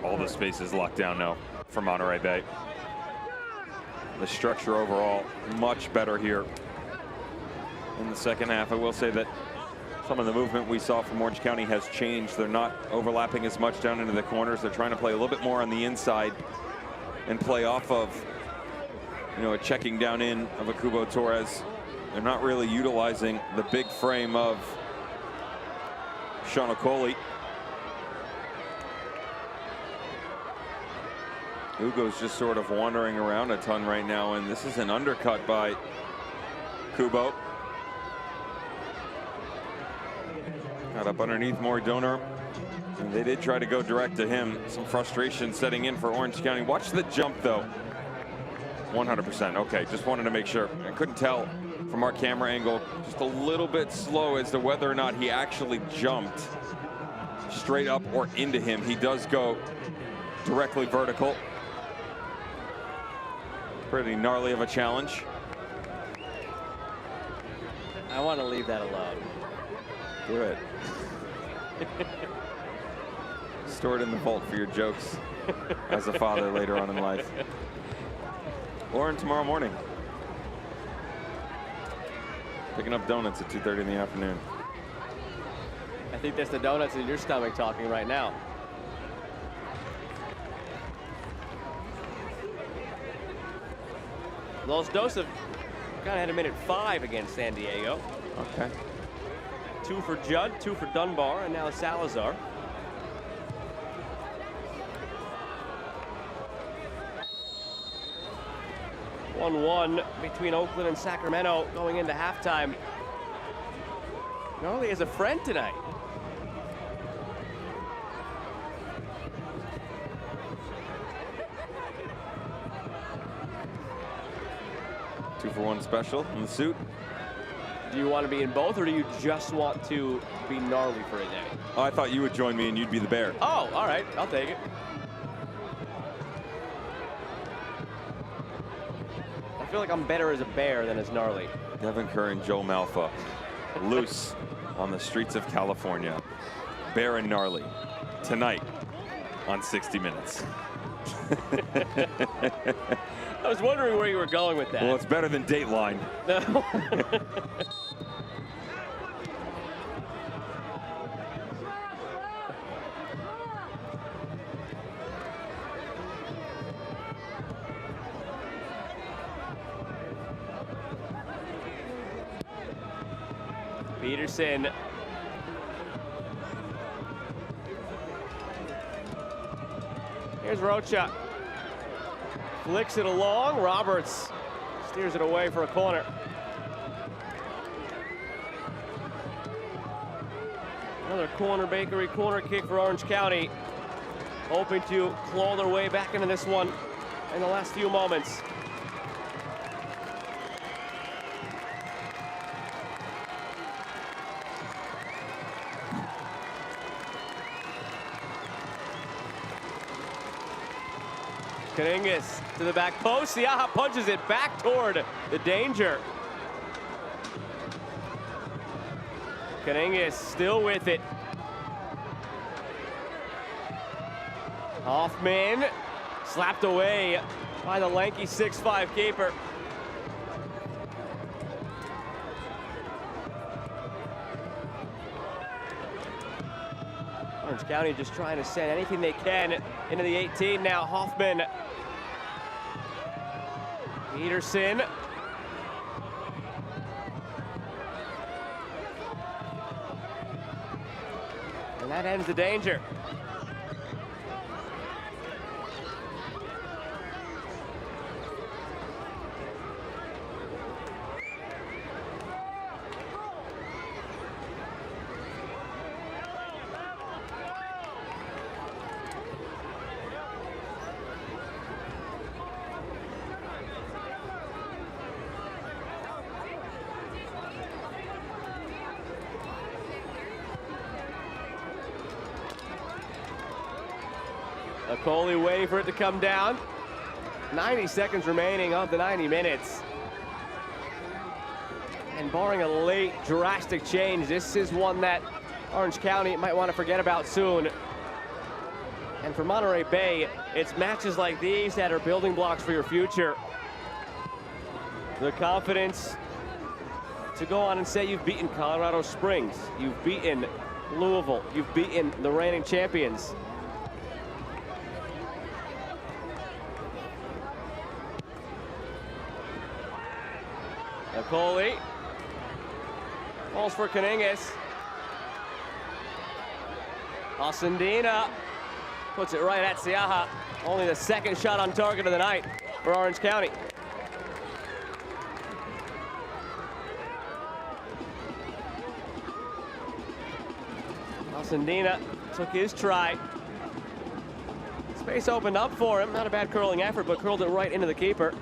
All the space is locked down now for Monterey Bay. The structure overall much better here in the second half. I will say that some of the movement we saw from Orange County has changed. They're not overlapping as much down into the corners. They're trying to play a little bit more on the inside and play off of, you know, a checking down in of a Kubo Torres. They're not really utilizing the big frame of Sean Okoli. Ugo's just sort of wandering around a ton right now, and this is an undercut by Kubo. Got up underneath Mordona, and they did try to go direct to him. Some frustration setting in for Orange County. Watch the jump though. 100%. Okay, just wanted to make sure. I couldn't tell from our camera angle. Just a little bit slow as to whether or not he actually jumped. straight up or into him. He does go directly vertical. Pretty gnarly of a challenge. I want to leave that alone. Do it. Store it in the vault for your jokes as a father later on in life. Or in tomorrow morning. Picking up donuts at 2:30 in the afternoon. I think that's the donuts in your stomach talking right now. Los Dos have kind of had a minute 5 against San Diego. Okay. 2 for Judd, 2 for Dunbar, and now Salazar. (1-1) between Oakland and Sacramento going into halftime. Gnarly has a friend tonight. Two-for-one special in the suit. Do you want to be in both, or do you just want to be gnarly for a day? Oh, I thought you would join me and you'd be the bear. Oh, all right. I'll take it. I feel like I'm better as a bear than as gnarly. Devin Kerr and Joe Malfa loose on the streets of California. Bear and gnarly tonight on 60 Minutes. I was wondering where you were going with that. Well, it's better than Dateline. No. Peterson. Here's Rocha. Flicks it along. Roberts steers it away for a corner. Another corner bakery corner kick for Orange County. Hoping to claw their way back into this one in the last few moments. Kaningas to the back post. Siaha punches it back toward the danger. Kaningas still with it. Hoffman slapped away by the lanky 6'5" keeper. Orange County just trying to send anything they can into the 18 now. Hoffman. Peterson. And that ends the danger. Coley waiting for it to come down. 90 seconds remaining of the 90 minutes. And barring a late drastic change, this is one that Orange County might want to forget about soon. And for Monterey Bay, it's matches like these that are building blocks for your future. The confidence to go on and say you've beaten Colorado Springs, you've beaten Louisville, you've beaten the reigning champions. Coley falls for Kaningas. Osundina puts it right at Siaha. Only the second shot on target of the night for Orange County. Osundina took his try. Space opened up for him. Not a bad curling effort, but curled it right into the keeper.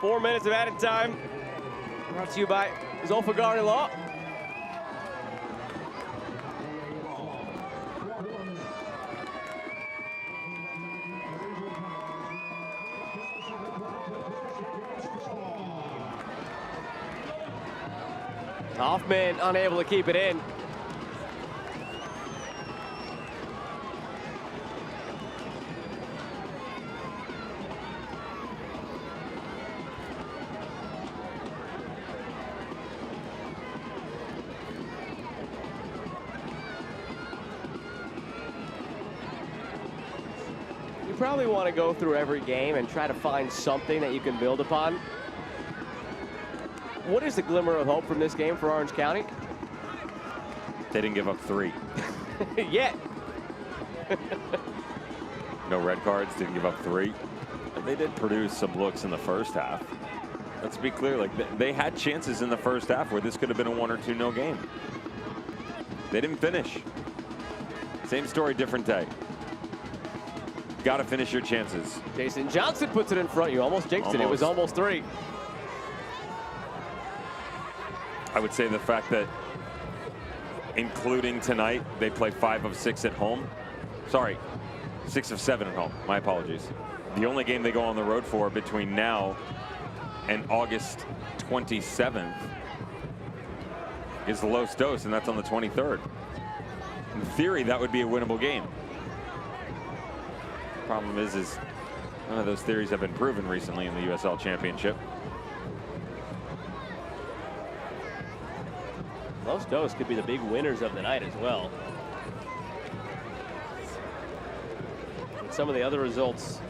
4 minutes of added time. Brought to you by Zolfagari Law. Hoffman unable to keep it in. You probably want to go through every game and try to find something that you can build upon. What is the glimmer of hope from this game for Orange County? They didn't give up 3. Yet. No red cards, didn't give up 3. They did produce some looks in the first half. Let's be clear, like they had chances in the first half where this could have been a 1 or 2-0 game. They didn't finish. Same story, different day. Got to finish your chances. Jason Johnson puts it in front. You almost jinxed it. It was almost 3. I would say the fact that, including tonight, they play 5 of 6 at home. Sorry, 6 of 7 at home. My apologies. The only game they go on the road for between now and August 27th is Los Dos, and that's on the 23rd. In theory, that would be a winnable game. Problem is none of those theories have been proven recently in the USL Championship. Los Dos could be the big winners of the night as well. And some of the other results,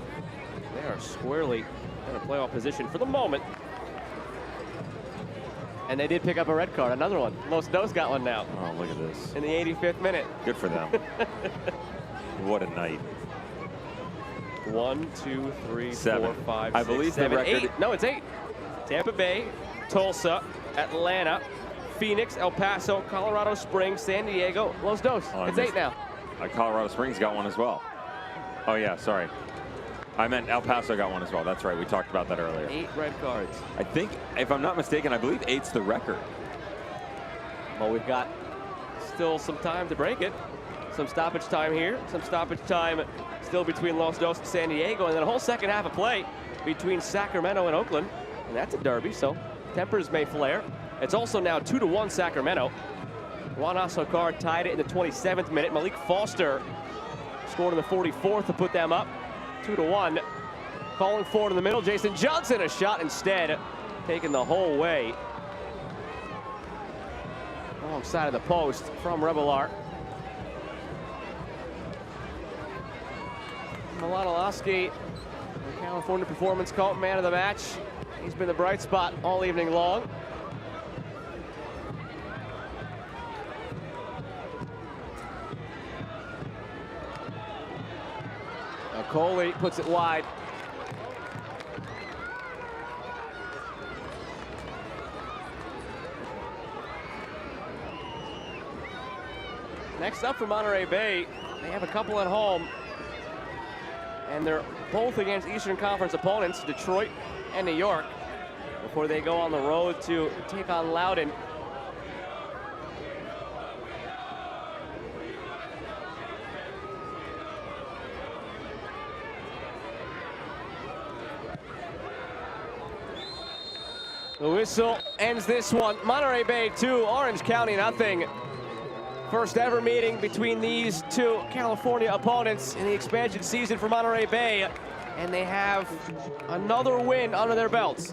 they are squarely in a playoff position for the moment. And they did pick up a red card, another one. Los Dos got one now. Oh, look at this. In the 85th minute. Good for them. What a night. 1, 2, 3, 7. 4, 5, I 6, believe 7, the record. 8. No, it's 8. Tampa Bay, Tulsa, Atlanta, Phoenix, El Paso, Colorado Springs, San Diego, Los Dos. Oh, it's 8 now. Colorado Springs got one as well. Oh yeah, sorry. I meant El Paso got one as well. That's right, we talked about that earlier. 8 red cards. I think, if I'm not mistaken, I believe 8's the record. Well, we've got still some time to break it. Some stoppage time here, some stoppage time still between Los Dos and San Diego, and then a whole second half of play between Sacramento and Oakland. And that's a derby, so tempers may flare. It's also now 2-1 Sacramento. Juan Asokar tied it in the 27th minute. Malik Foster scored in the 44th to put them up 2-1. Calling forward in the middle, Jason Johnson, a shot instead, taken the whole way. Wrong side of the post from Revelar. Milanowski, the California Performance Cult man of the match. He's been the bright spot all evening long. Now Coley puts it wide. Next up for Monterey Bay, they have a couple at home. And they're both against Eastern Conference opponents, Detroit and New York, before they go on the road to take on Loudoun. The whistle ends this one. Monterey Bay 2, Orange County nothing. First ever meeting between these two California opponents in the expansion season for Monterey Bay, and they have another win under their belts.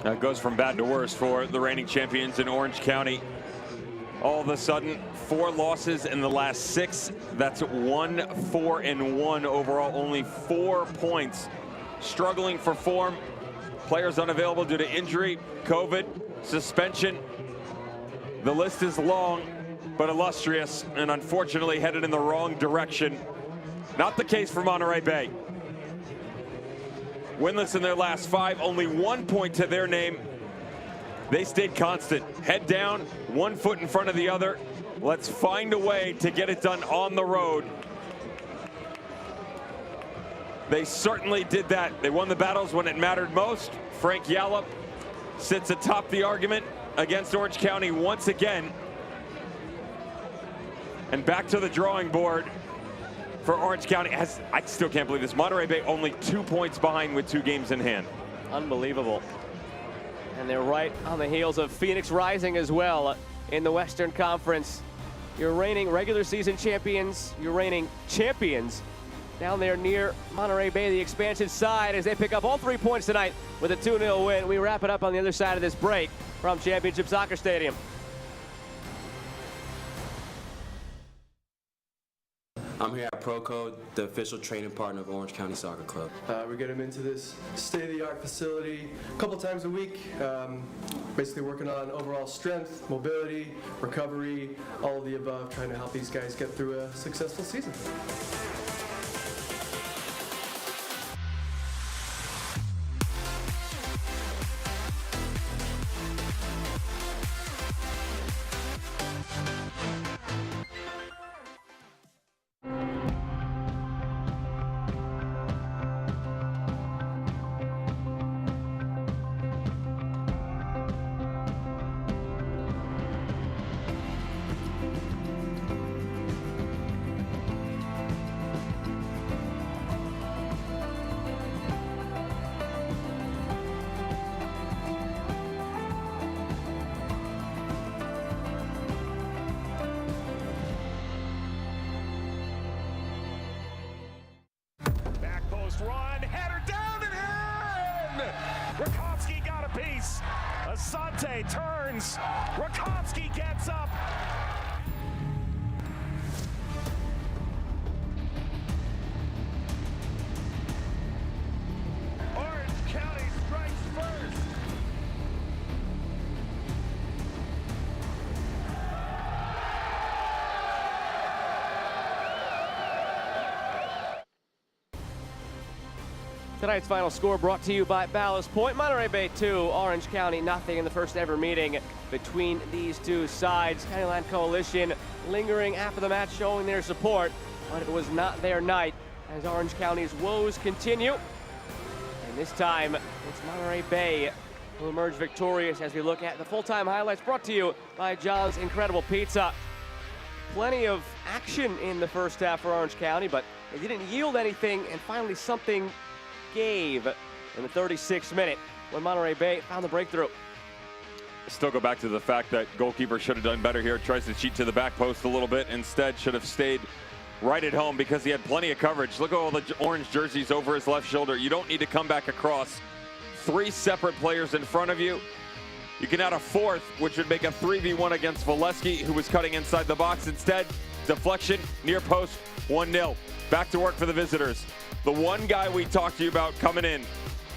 That goes from bad to worse for the reigning champions in Orange County. All of a sudden, 4 losses in the last 6. That's 1-4-1 overall, only 4 points. Struggling for form, players unavailable due to injury, COVID, suspension. The list is long, but illustrious, and unfortunately headed in the wrong direction. Not the case for Monterey Bay. Winless in their last 5, only 1 point to their name. They stayed constant. Head down, 1 foot in front of the other. Let's find a way to get it done on the road. They certainly did that. They won the battles when it mattered most. Frank Yallop sits atop the argument against Orange County once again. And back to the drawing board for Orange County. I still can't believe this. Monterey Bay only 2 points behind with 2 games in hand. Unbelievable. And they're right on the heels of Phoenix Rising as well in the Western Conference. Your reigning regular season champions, your reigning champions down there near Monterey Bay, the expansion side, as they pick up all 3 points tonight with a 2-0 win. We wrap it up on the other side of this break from Championship Soccer Stadium. I'm here at ProCode, the official training partner of Orange County Soccer Club. We get them into this state-of-the-art facility a couple times a week, basically working on overall strength, mobility, recovery, all of the above, trying to help these guys get through a successful season. Run, header down and in! Rakowski got a piece. Asante turns. Rakowski gets up. Orange County strikes first. Tonight's final score brought to you by Ballast Point. Monterey Bay 2, Orange County nothing in the first ever meeting between these two sides. Countyland Coalition lingering after the match, showing their support, but it was not their night as Orange County's woes continue. And this time, it's Monterey Bay who emerge victorious as we look at the full-time highlights brought to you by John's Incredible Pizza. Plenty of action in the first half for Orange County, but they didn't yield anything, and finally something gave in the 36th minute when Monterey Bay found the breakthrough. Still go back to the fact that goalkeeper should have done better here. Tries to cheat to the back post a little bit. Instead, should have stayed right at home because he had plenty of coverage. Look at all the orange jerseys over his left shoulder. You don't need to come back across. 3 separate players in front of you. You can add a 4th, which would make a 3v1 against Valesky, who was cutting inside the box. Instead, deflection, near post, 1-0. Back to work for the visitors. The one guy we talked to you about coming in,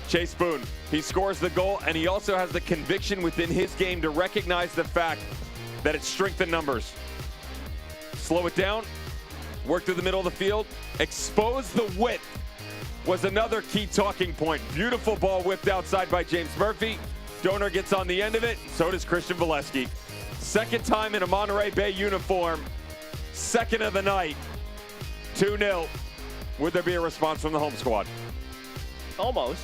Chase Boone. He scores the goal, and he also has the conviction within his game to recognize the fact that it's strength in numbers. Slow it down, work through the middle of the field, expose the width was another key talking point. Beautiful ball whipped outside by James Murphy. Donor gets on the end of it, so does Christian Valesky. Second time in a Monterey Bay uniform, second of the night, 2-0. Would there be a response from the home squad? Almost.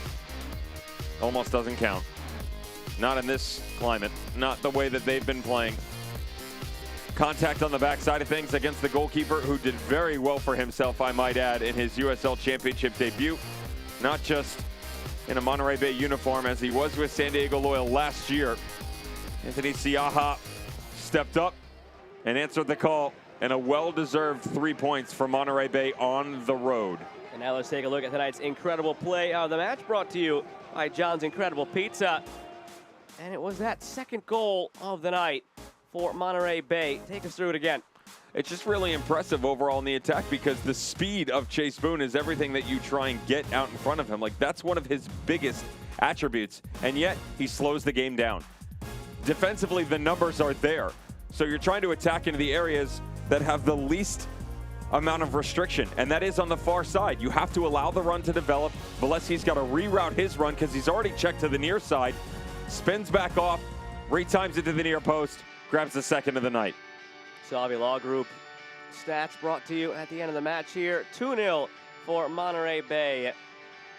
Almost doesn't count. Not in this climate. Not the way that they've been playing. Contact on the backside of things against the goalkeeper, who did very well for himself, I might add, in his USL Championship debut. Not just in a Monterey Bay uniform as he was with San Diego Loyal last year. Anthony Siaha stepped up and answered the call. And a well-deserved 3 points for Monterey Bay on the road. And now let's take a look at tonight's incredible play of the match, brought to you by John's Incredible Pizza. And it was that second goal of the night for Monterey Bay. Take us through it again. It's just really impressive overall in the attack because the speed of Chase Boone is everything that you try and get out in front of him. Like, that's one of his biggest attributes. And yet, he slows the game down. Defensively, the numbers are there. So you're trying to attack into the areas that have the least amount of restriction, and that is on the far side. You have to allow the run to develop. Valesky's got to reroute his run because he's already checked to the near side, spins back off, retimes it to the near post, grabs the second of the night. Salvi Law Group stats brought to you at the end of the match here. 2-0 for Monterey Bay.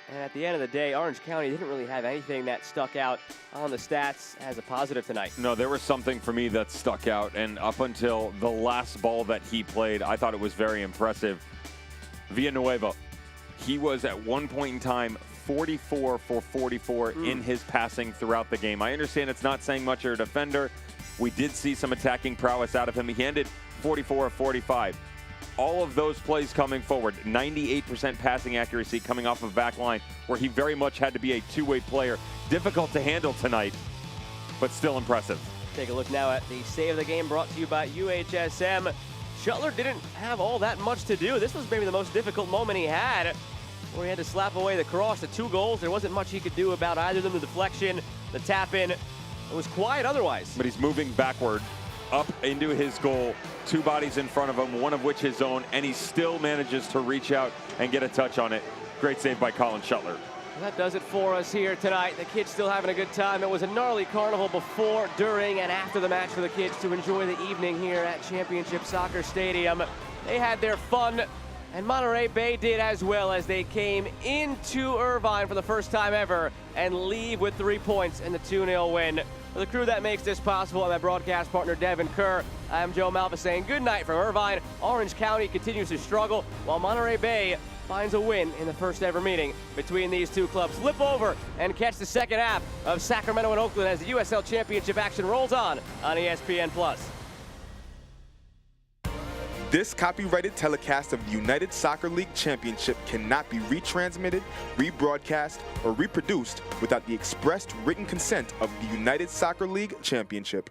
And at the end of the day, Orange County didn't really have anything that stuck out on the stats as a positive tonight. No, there was something for me that stuck out, and up until the last ball that he played, I thought it was very impressive. Villanueva, he was at one point in time 44 for 44 in his passing throughout the game. I understand it's not saying much for a defender. We did see some attacking prowess out of him. He ended 44 of 45. All of those plays coming forward, 98% passing accuracy coming off of back line, where he very much had to be a two-way player. Difficult to handle tonight, but still impressive. Take a look now at the save of the game brought to you by UHSM. Shuttler didn't have all that much to do. This was maybe the most difficult moment he had, where he had to slap away the cross. The 2 goals, there wasn't much he could do about either of them. The deflection, the tap-in, it was quiet otherwise. But he's moving backward, up into his goal, 2 bodies in front of him, one of which his own, and he still manages to reach out and get a touch on it. Great save by Colin Shuttler. That does it for us here tonight. The kids still having a good time. It was a gnarly carnival before, during, and after the match for the kids to enjoy the evening here at Championship Soccer Stadium. They had their fun, and Monterey Bay did as well, as they came into Irvine for the first time ever and leave with 3 points in the 2-0 win. For the crew that makes this possible, and my broadcast partner Devin Kerr, I'm Joe Malva saying good night from Irvine. Orange County continues to struggle, while Monterey Bay finds a win in the first ever meeting between these two clubs. Flip over and catch the second half of Sacramento and Oakland as the USL Championship action rolls on ESPN+. This copyrighted telecast of the United Soccer League Championship cannot be retransmitted, rebroadcast, or reproduced without the expressed written consent of the United Soccer League Championship.